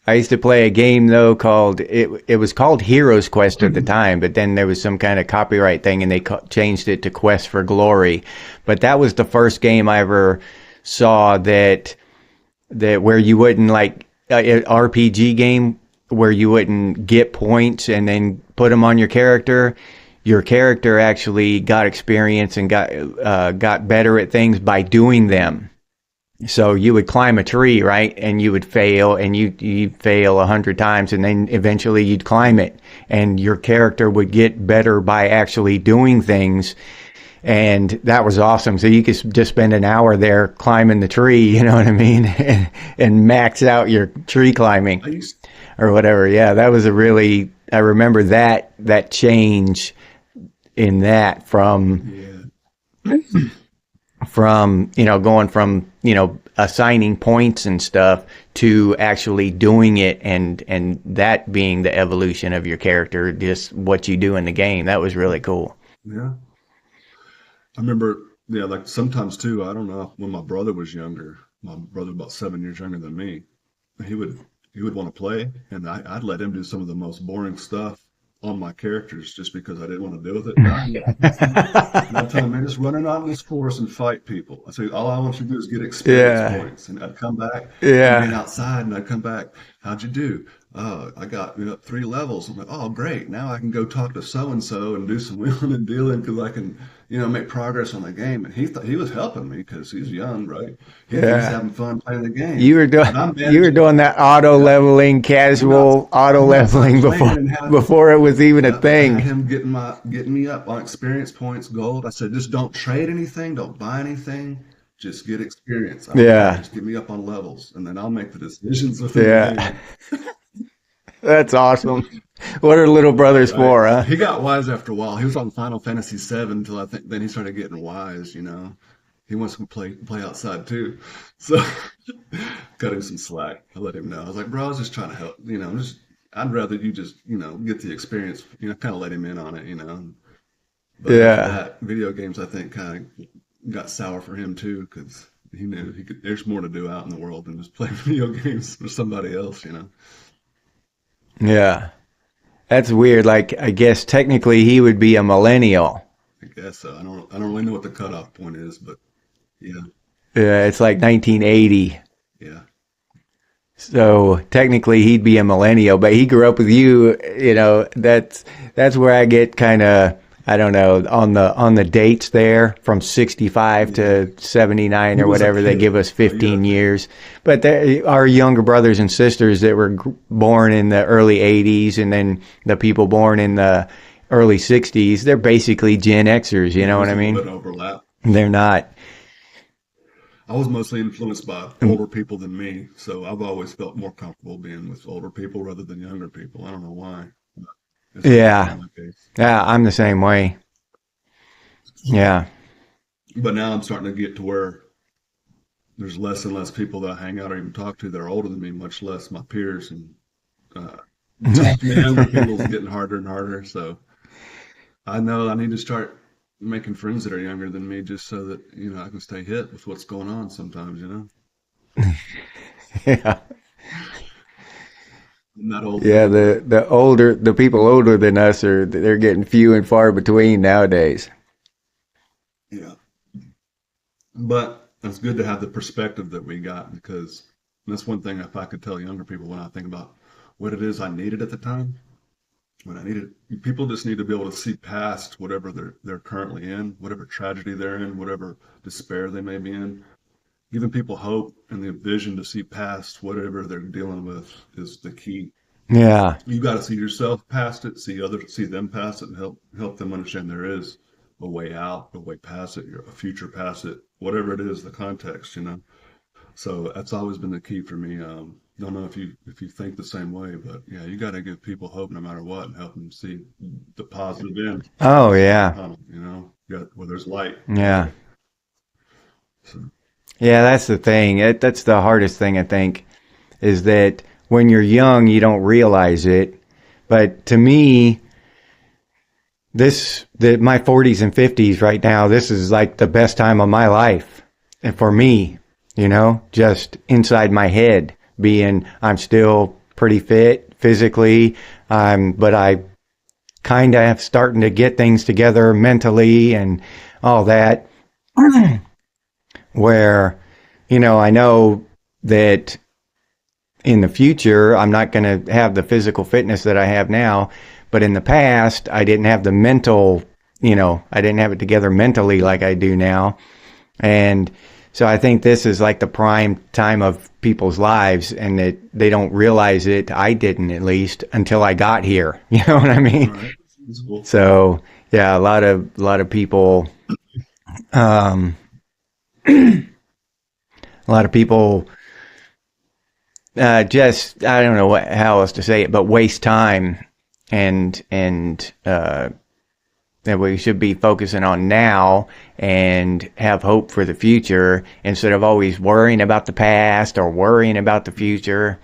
S1: I used to play a game though called it was called Heroes Quest at the time, but then there was some kind of copyright thing and they changed it to Quest for Glory. But that was the first game I ever saw that where you wouldn't like an RPG game where you wouldn't get points and then put them on your character. Your character actually got experience and got better at things by doing them. So you would climb a tree, right? And you would fail and you'd fail 100 times and then eventually you'd climb it and your character would get better by actually doing things. And that was awesome. So you could just spend an hour there climbing the tree, you know what I mean? And max out your tree climbing
S2: I used
S1: or whatever. Yeah, that was I remember that change in that
S2: yeah.
S1: from going from assigning points and stuff to actually doing it and that being the evolution of your character, just what you do in the game. That was really cool.
S2: Yeah. I remember, yeah, like sometimes too, I don't know, when my brother was younger, my brother about 7 years younger than me, he would want to play, and I'd let him do some of the most boring stuff on my characters just because I didn't want to deal with it. And I'd tell him, man, just run around this forest and fight people. I say, all I want you to do is get experience
S1: Yeah.
S2: points. And I'd come back,
S1: Yeah.
S2: and outside, and I'd come back, how'd you do? Oh, I got 3 levels. I'm like, oh, great. Now I can go talk to so-and-so and do some wheeling and dealing because I can, make progress on the game. And he thought he was helping me because he's young, right? He's
S1: Yeah.
S2: having fun playing the game.
S1: You were doing
S2: And I'm
S1: you were
S2: managing.
S1: doing that auto leveling, casual auto
S2: I'm outside
S1: leveling
S2: playing and having
S1: before it was even a
S2: I had
S1: thing.
S2: him getting me up on experience points, gold. I said, just don't trade anything, don't buy anything, just get experience. I don't care.
S1: Yeah.
S2: Just get me up on levels, and then I'll make the decisions within the
S1: Yeah.
S2: game.
S1: That's awesome. What are little brothers
S2: Right?
S1: for, huh?
S2: He got wise after a while. He was on Final Fantasy VII until I think then he started getting wise. He wants to play outside too. So cut him some slack. I let him know. I was like, bro, I was just trying to help. I'd rather you just get the experience. Kind of let him in on it. But after
S1: Yeah.
S2: that, video games I think kind of got sour for him too because he knew there's more to do out in the world than just play video games for somebody else.
S1: Yeah. That's weird. Like, I guess technically he would be a millennial.
S2: I guess so. I don't really know what the cutoff point is, but yeah,
S1: Yeah, it's like 1980.
S2: yeah.
S1: So technically he'd be a millennial, but he grew up with you, that's where I get kind of I don't know, on the dates there from 65 to 79
S2: He
S1: or
S2: was a
S1: whatever, they
S2: kid.
S1: give us 15
S2: Yeah.
S1: years. But our younger brothers and sisters that were born in the early 80s and then the people born in the early 60s, they're basically Gen Xers, you know what
S2: There's
S1: I
S2: a little
S1: mean?
S2: bit of overlap.
S1: They're not.
S2: I was mostly influenced by older people than me, so I've always felt more comfortable being with older people rather than younger people. I don't know why. But it's always
S1: Yeah.
S2: been my case.
S1: Yeah, I'm the same way. Yeah.
S2: But now I'm starting to get to where there's less and less people that I hang out or even talk to that are older than me, much less my peers. And uh, talking to younger people is getting harder and harder. So I know I need to start making friends that are younger than me just so that, I can stay hip with what's going on sometimes.
S1: Yeah.
S2: I'm not old
S1: Yeah,
S2: anymore.
S1: the people older than us they're getting few and far between nowadays.
S2: Yeah. But it's good to have the perspective that we got because that's one thing if I could tell younger people when I think about what it is I needed at the time. When I needed people just need to be able to see past whatever they're currently in, whatever tragedy they're in, whatever despair they may be in. Giving people hope and the vision to see past whatever they're dealing with is the key.
S1: Yeah.
S2: You got to see yourself past it, see them past it, and help them understand there is a way out, a way past it, a future past it, whatever it is, the context. So that's always been the key for me. Don't know if you think the same way, but yeah, you got to give people hope no matter what, and help them see the positive end
S1: Oh
S2: of the
S1: yeah.
S2: tunnel. Where there's light.
S1: Yeah.
S2: So,
S1: Yeah, that's the thing. That's the hardest thing I think is that when you're young you don't realize it. But to me, my 40s and 50s right now, this is like the best time of my life. And for me, just inside my head being I'm still pretty fit physically, but I kind of starting to get things together mentally and all that where, I know that in the future, I'm not going to have the physical fitness that I have now. But in the past, I didn't have the mental, I didn't have it together mentally like I do now. And so I think this is like the prime time of people's lives and that they don't realize it. I didn't, at least, until I got here. You know what I
S2: all
S1: mean?
S2: right, that's cool.
S1: So yeah, a lot of people, um, a lot of people just I don't know how else to say it, but waste time and that we should be focusing on now and have hope for the future instead of always worrying about the past or worrying about the future.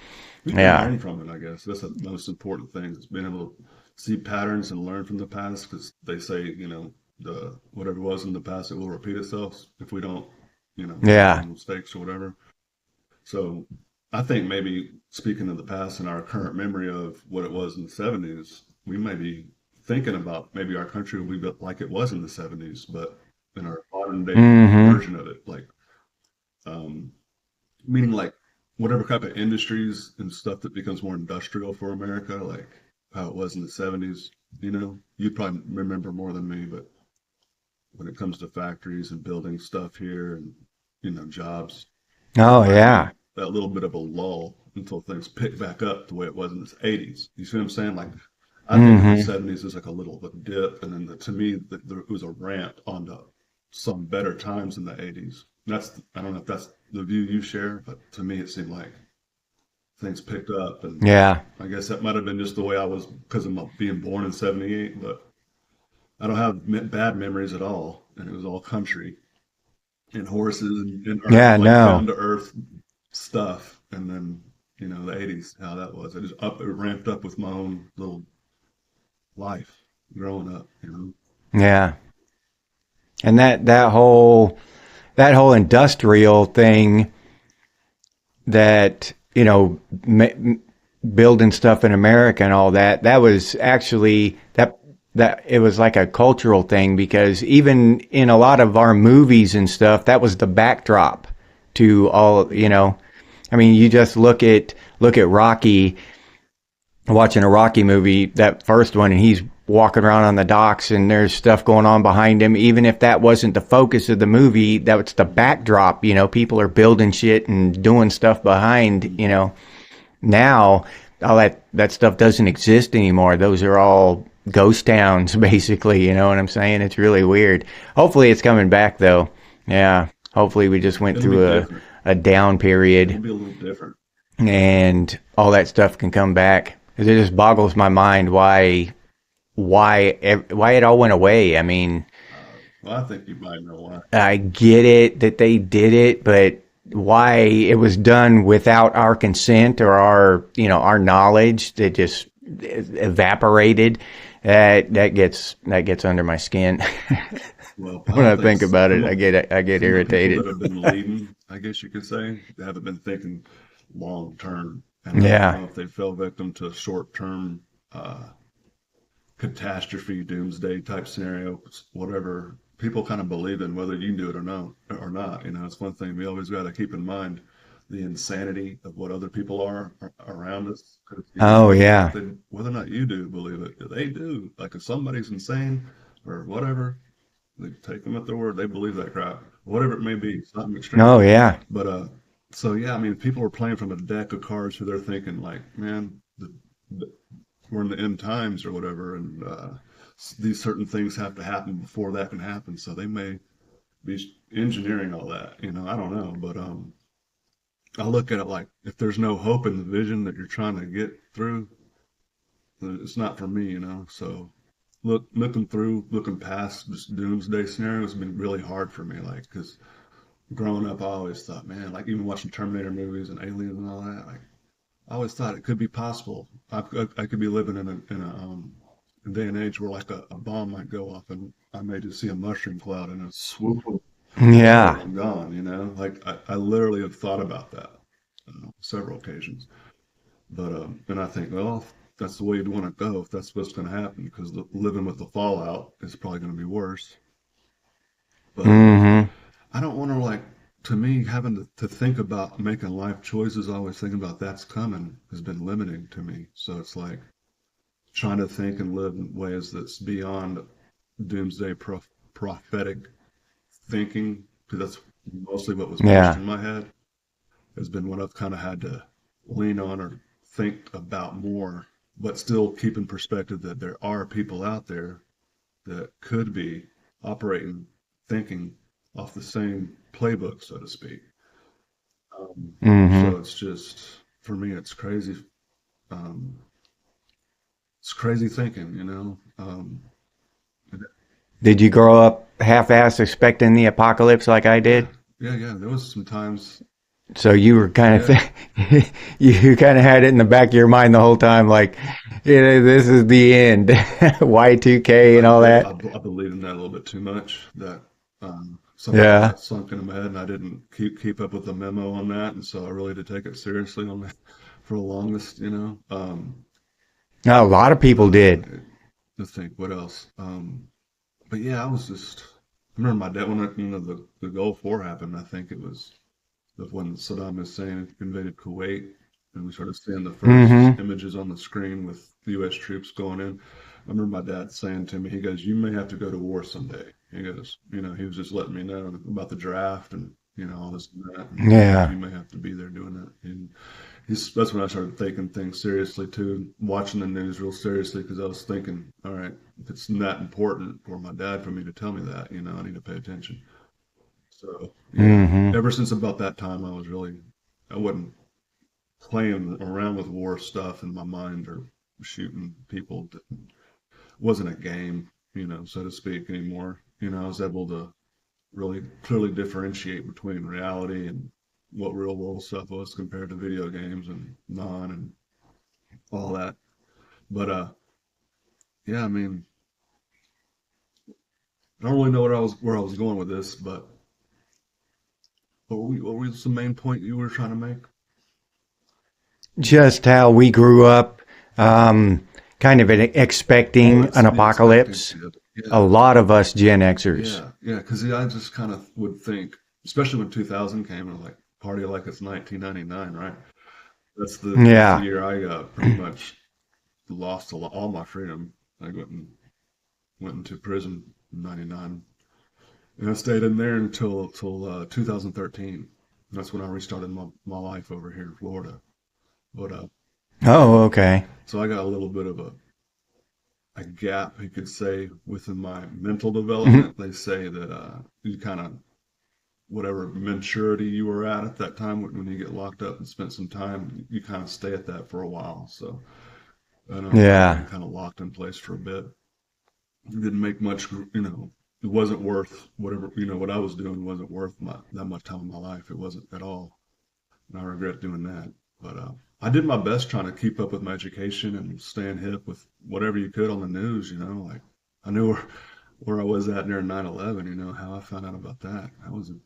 S2: We can
S1: Yeah.
S2: learn from it, I guess. That's the most important thing is being able to see patterns and learn from the past because they say, the whatever was in the past, it will repeat itself if we don't,
S1: Yeah.
S2: make mistakes or whatever. So I think maybe speaking of the past and our current memory of what it was in the 70s, we may be thinking about maybe our country will be like it was in the 70s, but in our modern day
S1: Mm-hmm.
S2: version of it, like, um, meaning like whatever type of industries and stuff that becomes more industrial for America, like how it was in the 70s, you'd probably remember more than me, but when it comes to factories and building stuff here and, jobs, there
S1: Oh
S2: might be
S1: yeah.
S2: that little bit of a lull until things pick back up the way it was in the 80s. You see what I'm saying? Like, I think of the
S1: Mm-hmm.
S2: 70s as like a little dip, and then to me, it was a ramp onto some better times in the 80s. I don't know if that's the view you share, but to me, it seemed like things picked up, and
S1: Yeah.
S2: I guess that might have been just the way I was because of my being born in '78. But I don't have bad memories at all, and it was all country and horses and earth,
S1: Yeah.
S2: like
S1: No.
S2: down to earth stuff. And then the '80s, how that was. It ramped up with my own little life growing up.
S1: Yeah. And that whole industrial thing that building stuff in America and all that, that was actually that it was like a cultural thing because even in a lot of our movies and stuff, that was the backdrop to all. I mean, you just look at Rocky, watching a Rocky movie, that first one, and he's walking around on the docks and there's stuff going on behind him. Even if that wasn't the focus of the movie, that's the backdrop. People are building shit and doing stuff behind. Now all that stuff doesn't exist anymore. Those are all ghost towns, basically. You know what I'm saying? It's really weird. Hopefully, it's coming back though. Yeah. Hopefully, we just went
S2: It'll be
S1: through
S2: different.
S1: a down
S2: It'll
S1: period
S2: be a little different.
S1: and all that stuff can come back. It just boggles my mind why it all went away. I mean,
S2: Well, I think you might know why.
S1: I get it that they did it, but why it was done without our consent or our knowledge that just evaporated. That gets under my skin.
S2: Well,
S1: When
S2: I
S1: I
S2: think
S1: think about it,
S2: some of
S1: I get
S2: some of the people
S1: irritated.
S2: that have been leading, I guess you could say, they haven't been thinking long term, and I don't
S1: Yeah.
S2: know if they fell victim to short term catastrophe, doomsday type scenarios, whatever people kind of believe in, whether you do it or no or not. It's one thing we always got to keep in mind the insanity of what other people are around us. 'Cause,
S1: Oh
S2: whether or not
S1: yeah.
S2: you do believe it, they do. Like if somebody's insane or whatever, they take them at their word. They believe that crap, whatever it may be. It's not extreme,
S1: Oh yeah.
S2: but so yeah, I mean, people are playing from a deck of cards who they're thinking like, man, the, we're in the end times or whatever, and these certain things have to happen before that can happen. So they may be engineering all that. I don't know, but I look at it like if there's no hope in the vision that you're trying to get through, then it's not for me. So looking past this doomsday scenario has been really hard for me, like because growing up, I always thought, man, like even watching Terminator movies and Aliens and all that, like I always thought it could be possible. I could be living in a day and age where like a bomb might go off and I may just see a mushroom cloud and a swoop of water and
S1: Yeah.
S2: I'm gone. Like I literally have thought about that several occasions. But and I think, well, if that's the way you'd want to go, if that's what's going to happen, because living with the fallout is probably going to be worse. But
S1: Mm-hmm.
S2: I don't want to like, to me, having to think about making life choices, always thinking about that's coming has been limiting to me. So it's like trying to think and live in ways that's beyond doomsday prophetic thinking, because that's mostly what was pushed
S1: Yeah.
S2: in my head, has been what I've kind of had to lean on or think about more, but still keep in perspective that there are people out there that could be operating, thinking off the same playbook, so to speak.
S1: Mm-hmm.
S2: So it's just, for me, Um, it's crazy thinking.
S1: Did you grow up half-assed expecting the apocalypse like I
S2: Yeah,
S1: did?
S2: yeah, yeah. There was some times,
S1: So you were kind of
S2: yeah,
S1: you kind of had it in the back of your mind the whole time, like, this is the end, Y2K and all that.
S2: I believe in that a little bit too much. That somehow
S1: Yeah.
S2: that sunk into my head, and I didn't keep up with the memo on that, and so I really did take it seriously on that for the longest.
S1: Now, a lot of people
S2: Uh,
S1: did.
S2: to think what else. But yeah, I was just. I remember my dad when the Gulf War happened. I think it was when Saddam Hussein invaded Kuwait, and we started seeing the first
S1: Mm-hmm.
S2: images on the screen with the U.S. troops going in. I remember my dad saying to me, he goes, "You may have to go to war someday." He goes, he was just letting me know about the draft and all this and that. And he goes,
S1: Yeah.
S2: "You may have to be there doing that." And that's when I started taking things seriously too, watching the news real seriously because I was thinking, all right, if it's that important for my dad for me to tell me that, I need to pay attention. So yeah,
S1: Mm-hmm.
S2: ever since about that time, I wasn't playing around with war stuff in my mind or shooting people. It wasn't a game, so to speak, anymore. I was able to really clearly differentiate between reality and what real world stuff was compared to video games and non and all that. But yeah, I mean, I don't really know where I was going with this, but what was the main point you were trying to make?
S1: Just how we grew up, um, kind of
S2: Oh,
S1: expecting
S2: it's
S1: an
S2: the
S1: apocalypse.
S2: expectancy of it.
S1: A
S2: Yeah,
S1: lot of us Gen Xers.
S2: yeah. Because I just kind of would think, especially when 2000 came, and like party like it's 1999, right? That's the
S1: Yeah.
S2: year I pretty much lost all my freedom. I went into prison in '99, and I stayed in there until 2013. That's when I restarted my life over here in Florida. But
S1: Oh, okay.
S2: so I got a little bit of a gap, you could say, within my mental development. They say that you kind of whatever maturity you were at that time when you get locked up and spent some time, you kind of stay at that for a while. So I know I was
S1: Yeah.
S2: kind of locked in place for a bit. It didn't make much, it wasn't worth whatever, what I was doing wasn't worth that much time in my life. It wasn't at all. And I regret doing that. But I did my best trying to keep up with my education and staying hip with whatever you could on the news, like I knew where I was at during 9/11, how I found out about that. I was in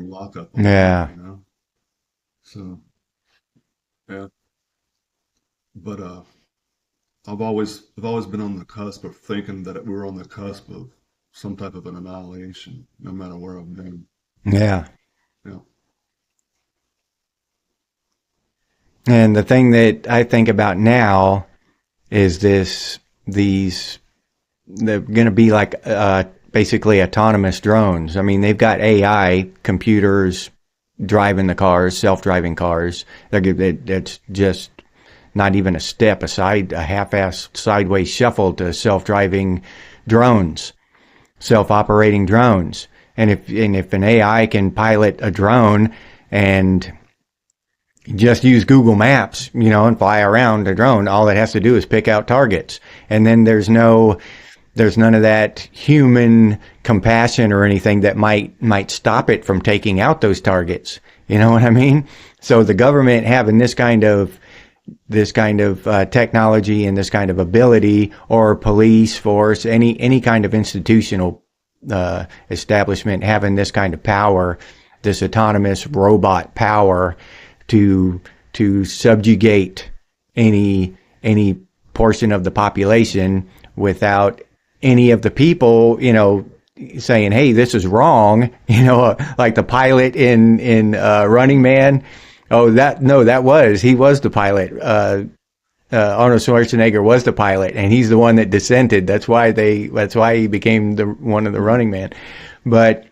S2: lockup on that,
S1: Yeah.
S2: So, yeah. But I've always been on the cusp of thinking that we were on the cusp of some type of an annihilation, no matter where I've been.
S1: Yeah.
S2: Yeah.
S1: And the thing that I think about now is these, they're going to be like basically autonomous drones. I mean, they've got AI computers driving the cars, self-driving cars. It's just not even a step aside, a half-ass sideways shuffle to self-driving drones, self-operating drones. And if an AI can pilot a drone and just use Google Maps, and fly around a drone, all it has to do is pick out targets. And then there's none of that human compassion or anything that might stop it from taking out those targets. You know what I mean? So the government having this kind of technology and this kind of ability, or police force, any kind of institutional establishment having this kind of power, this autonomous robot power to subjugate any portion of the population without any of the people, saying, "Hey, this is wrong." Like the pilot in Running Man. Oh, he was the pilot. Arnold Schwarzenegger was the pilot, and he's the one that dissented. That's why he became one of the Running Man. But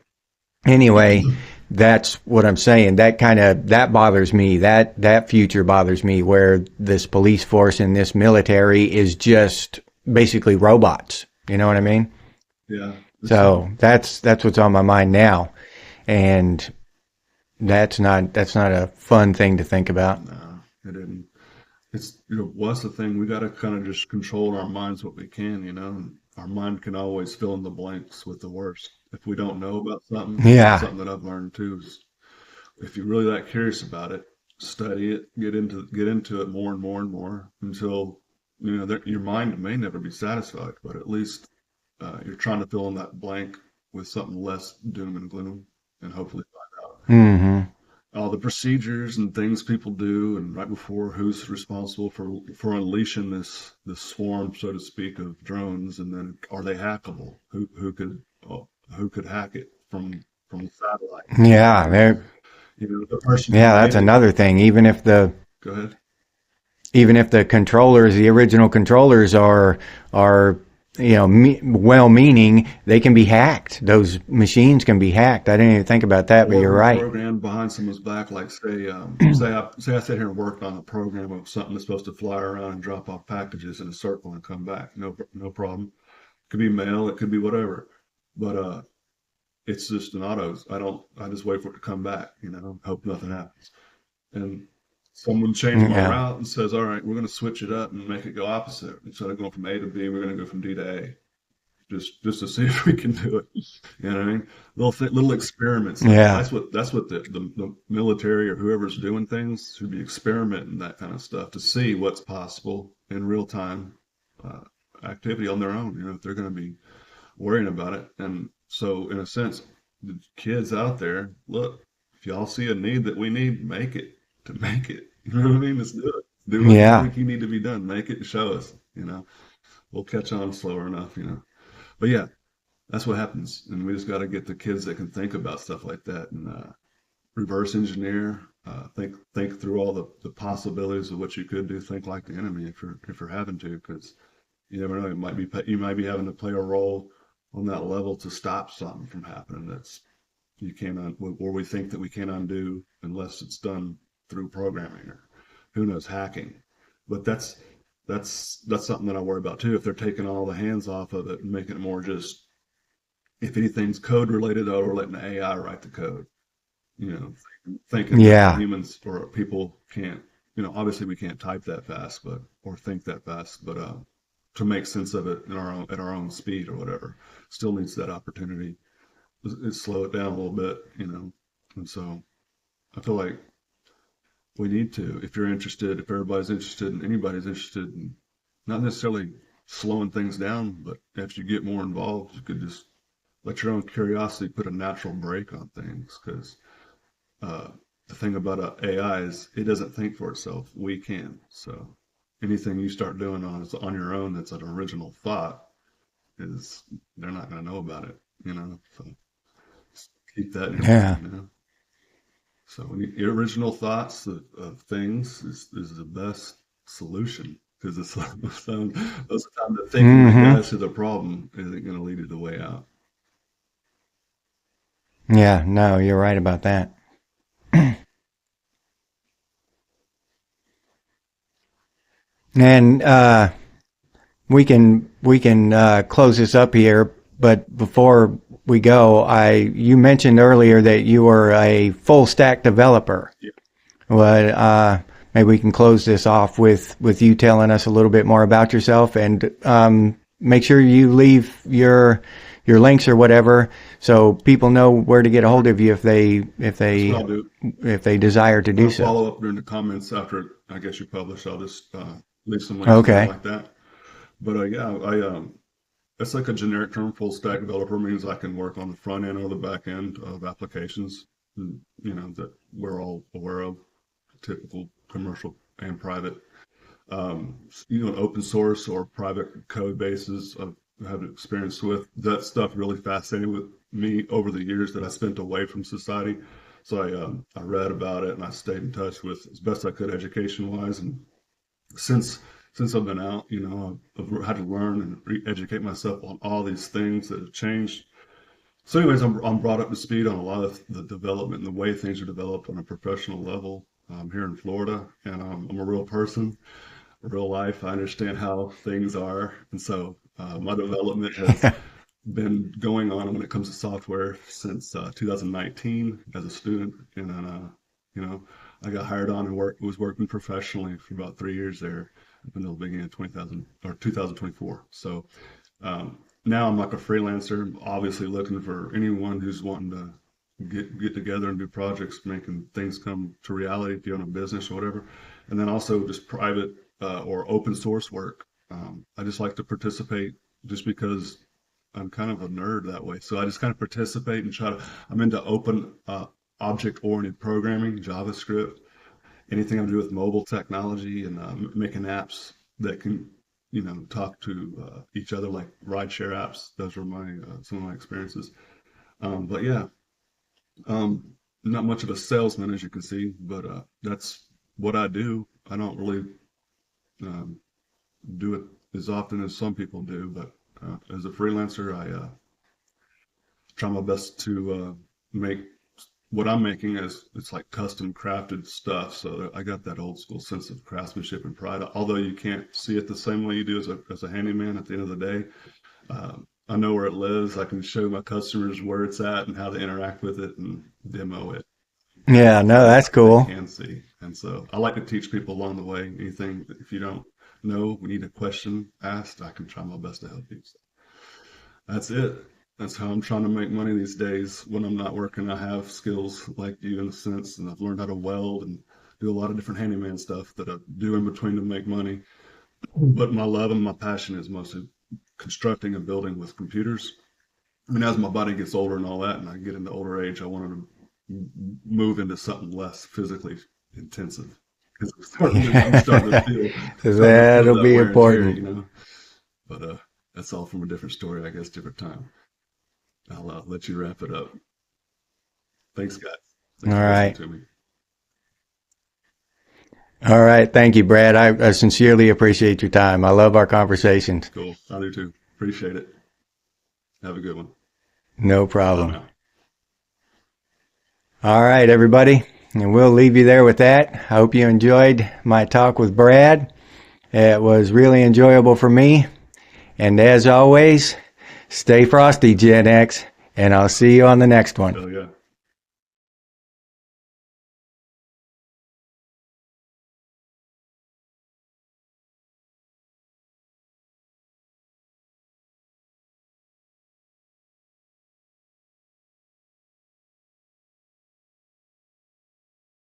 S1: anyway, that's what I'm saying. That bothers me. That future bothers me, where this police force and this military is just basically robots. You know what I mean?
S2: Yeah.
S1: So that's what's on my mind now, and that's not a fun thing to think about.
S2: No, it didn't. It's, what's the thing? We got to kind of just control our minds what we can. And our mind can always fill in the blanks with the worst. If we don't know about something,
S1: Yeah,
S2: something that I've learned too is if you're really that curious about it, study it, get into it more and more and more until your mind may never be satisfied, but at least you're trying to fill in that blank with something less doom and gloom, and hopefully find out
S1: hmm,
S2: all the procedures and things people do, and right before who's responsible for unleashing this swarm, so to speak, of drones, and then are they hackable? Who could hack it from the satellite?
S1: yeah,
S2: The person who
S1: yeah. That's
S2: made it.
S1: another thing.
S2: Go ahead.
S1: Even if the controllers, the original controllers, are well-meaning, they can be hacked. Those machines can be hacked. I didn't even think about that, but
S2: Or
S1: you're right.
S2: reprogrammed behind someone's back, like say I sit here and worked on a program of something that's supposed to fly around and drop off packages in a circle and come back. No problem. It could be mail, it could be whatever. But it's just an auto. I just wait for it to come back, hope nothing happens. And someone changed my
S1: Yeah,
S2: route and says, all right, we're going to switch it up and make it go opposite. Instead of going from A to B, we're going to go from D to A, just to see if we can do it. You know what I mean? Little experiments.
S1: yeah,
S2: That's what the military or whoever's doing things should be experimenting that kind of stuff to see what's possible in real time uh, activity on their own. If they're going to be worrying about it. And so, in a sense, the kids out there, look, if y'all see a need that we need, make it to make it. You know what I mean? Let's do it. Do what you
S1: yeah,
S2: think you need to be done. Make it and show us. We'll catch on slower enough. But yeah, that's what happens. And we just got to get the kids that can think about stuff like that and reverse engineer. Think through all the possibilities of what you could do. Think like the enemy if you're having to, because You never know. You might be having to play a role on that level to stop something from happening that's you can't or we think that we can't undo unless it's done through programming or who knows hacking. But that's something that I worry about too. If they're taking all the hands off of it and making it more just if anything's code related, or we're letting the AI write the code. You know, thinking that
S1: Yeah.
S2: humans or people can't. You know, obviously we can't type that fast, but or think that fast, but to make sense of it in our own at our own speed or whatever, still needs that opportunity. Slow it down a little bit, you know. And so I feel like we need to, if you're interested, if everybody's interested, and anybody's interested in not necessarily slowing things down, but if you get more involved, you could just let your own curiosity put a natural brake on things. Because uh, the thing about AI is it doesn't think for itself. We can. So anything you start doing on your own that's an original thought is they're not going to know about it. You know, so keep that in your
S1: Yeah.
S2: mind. You know. So when your original thoughts of things is the best solution because it's most of the time the thinking that
S1: Hmm.
S2: guides to the problem isn't going to lead you the way out.
S1: Yeah. No, you're right about that. And we can close this up here, but before we go, I you mentioned earlier that you were a full stack developer.
S2: Yeah.
S1: Well, maybe we can close this off with you telling us a little bit more about yourself, and make sure you leave your links or whatever, so people know where to get a hold of you if they if
S2: That's what
S1: they
S2: I'll do.
S1: if they desire to do
S2: I'll
S1: so.
S2: follow up during the comments after I guess you publish. I'll just leave some links in there
S1: Okay.
S2: like that. But yeah, it's like a generic term. Full stack developer means I can work on the front end or the back end of applications, you know, that we're all aware of, typical commercial and private. You know, open source or private code bases I've had experience with. That stuff really fascinated with me over the years that I spent away from society. So I read about it and I stayed in touch with as best I could education wise. And since since I've been out, you know, I've had to learn and re-educate myself on all these things that have changed. So, anyways, I'm brought up to speed on a lot of the development and the way things are developed on a professional level here in Florida. And I'm a real person, real life. I understand how things are, and so my development has been going on when it comes to software since 2019 as a student, and then you know I got hired on and was working professionally for about 3 years there up until the beginning of 20,000 or 2024. So now I'm like a freelancer, obviously looking for anyone who's wanting to get together and do projects, making things come to reality if you own a business or whatever, and then also just private or open source work. I just like to participate just because I'm kind of a nerd that way. So I just kind of participate and try to. I'm into open object-oriented programming, JavaScript, anything I do with mobile technology and making apps that can, you know, talk to each other like rideshare apps. Those are my some of my experiences. But yeah, um, not much of a salesman as you can see, but that's what I do. I don't really um, do it as often as some people do, but as a freelancer, I try my best to make what I'm making as it's like custom crafted stuff. So I got that old school sense of craftsmanship and pride. Although you can't see it the same way you do as a handyman at the end of the day, I know where it lives. I can show my customers where it's at and how to interact with it and demo it.
S1: Yeah. No,
S2: Things
S1: that's
S2: like they
S1: cool.
S2: can see. And so I like to teach people along the way. Anything if you don't know, we need a question asked, I can try my best to help you. So that's it. That's how I'm trying to make money these days. When I'm not working, I have skills like you in a sense, and I've learned how to weld and do a lot of different handyman stuff that I do in between to make money. But my love and my passion is mostly constructing and building with computers. I mean, as my body gets older and all that, and I get into older age, I wanted to move into something less physically intensive because starting to feel
S1: That'll
S2: that
S1: be
S2: wear and tear,
S1: important.
S2: you know. But that's all from a different story, I guess, different time. I'll let you wrap it up. Thanks, guys.
S1: All
S2: Thanks for listening
S1: right.
S2: to me.
S1: All right. Thank you, Brad. I sincerely appreciate your time. I love our conversations.
S2: Cool. I do too. Appreciate it. Have a good one.
S1: No
S2: Bye
S1: problem.
S2: now.
S1: All right, everybody. And we'll leave you there with that. I hope you enjoyed my talk with Brad. It was really enjoyable for me. And as always, stay frosty, Gen X, and I'll see you on the next one.
S2: Hell yeah.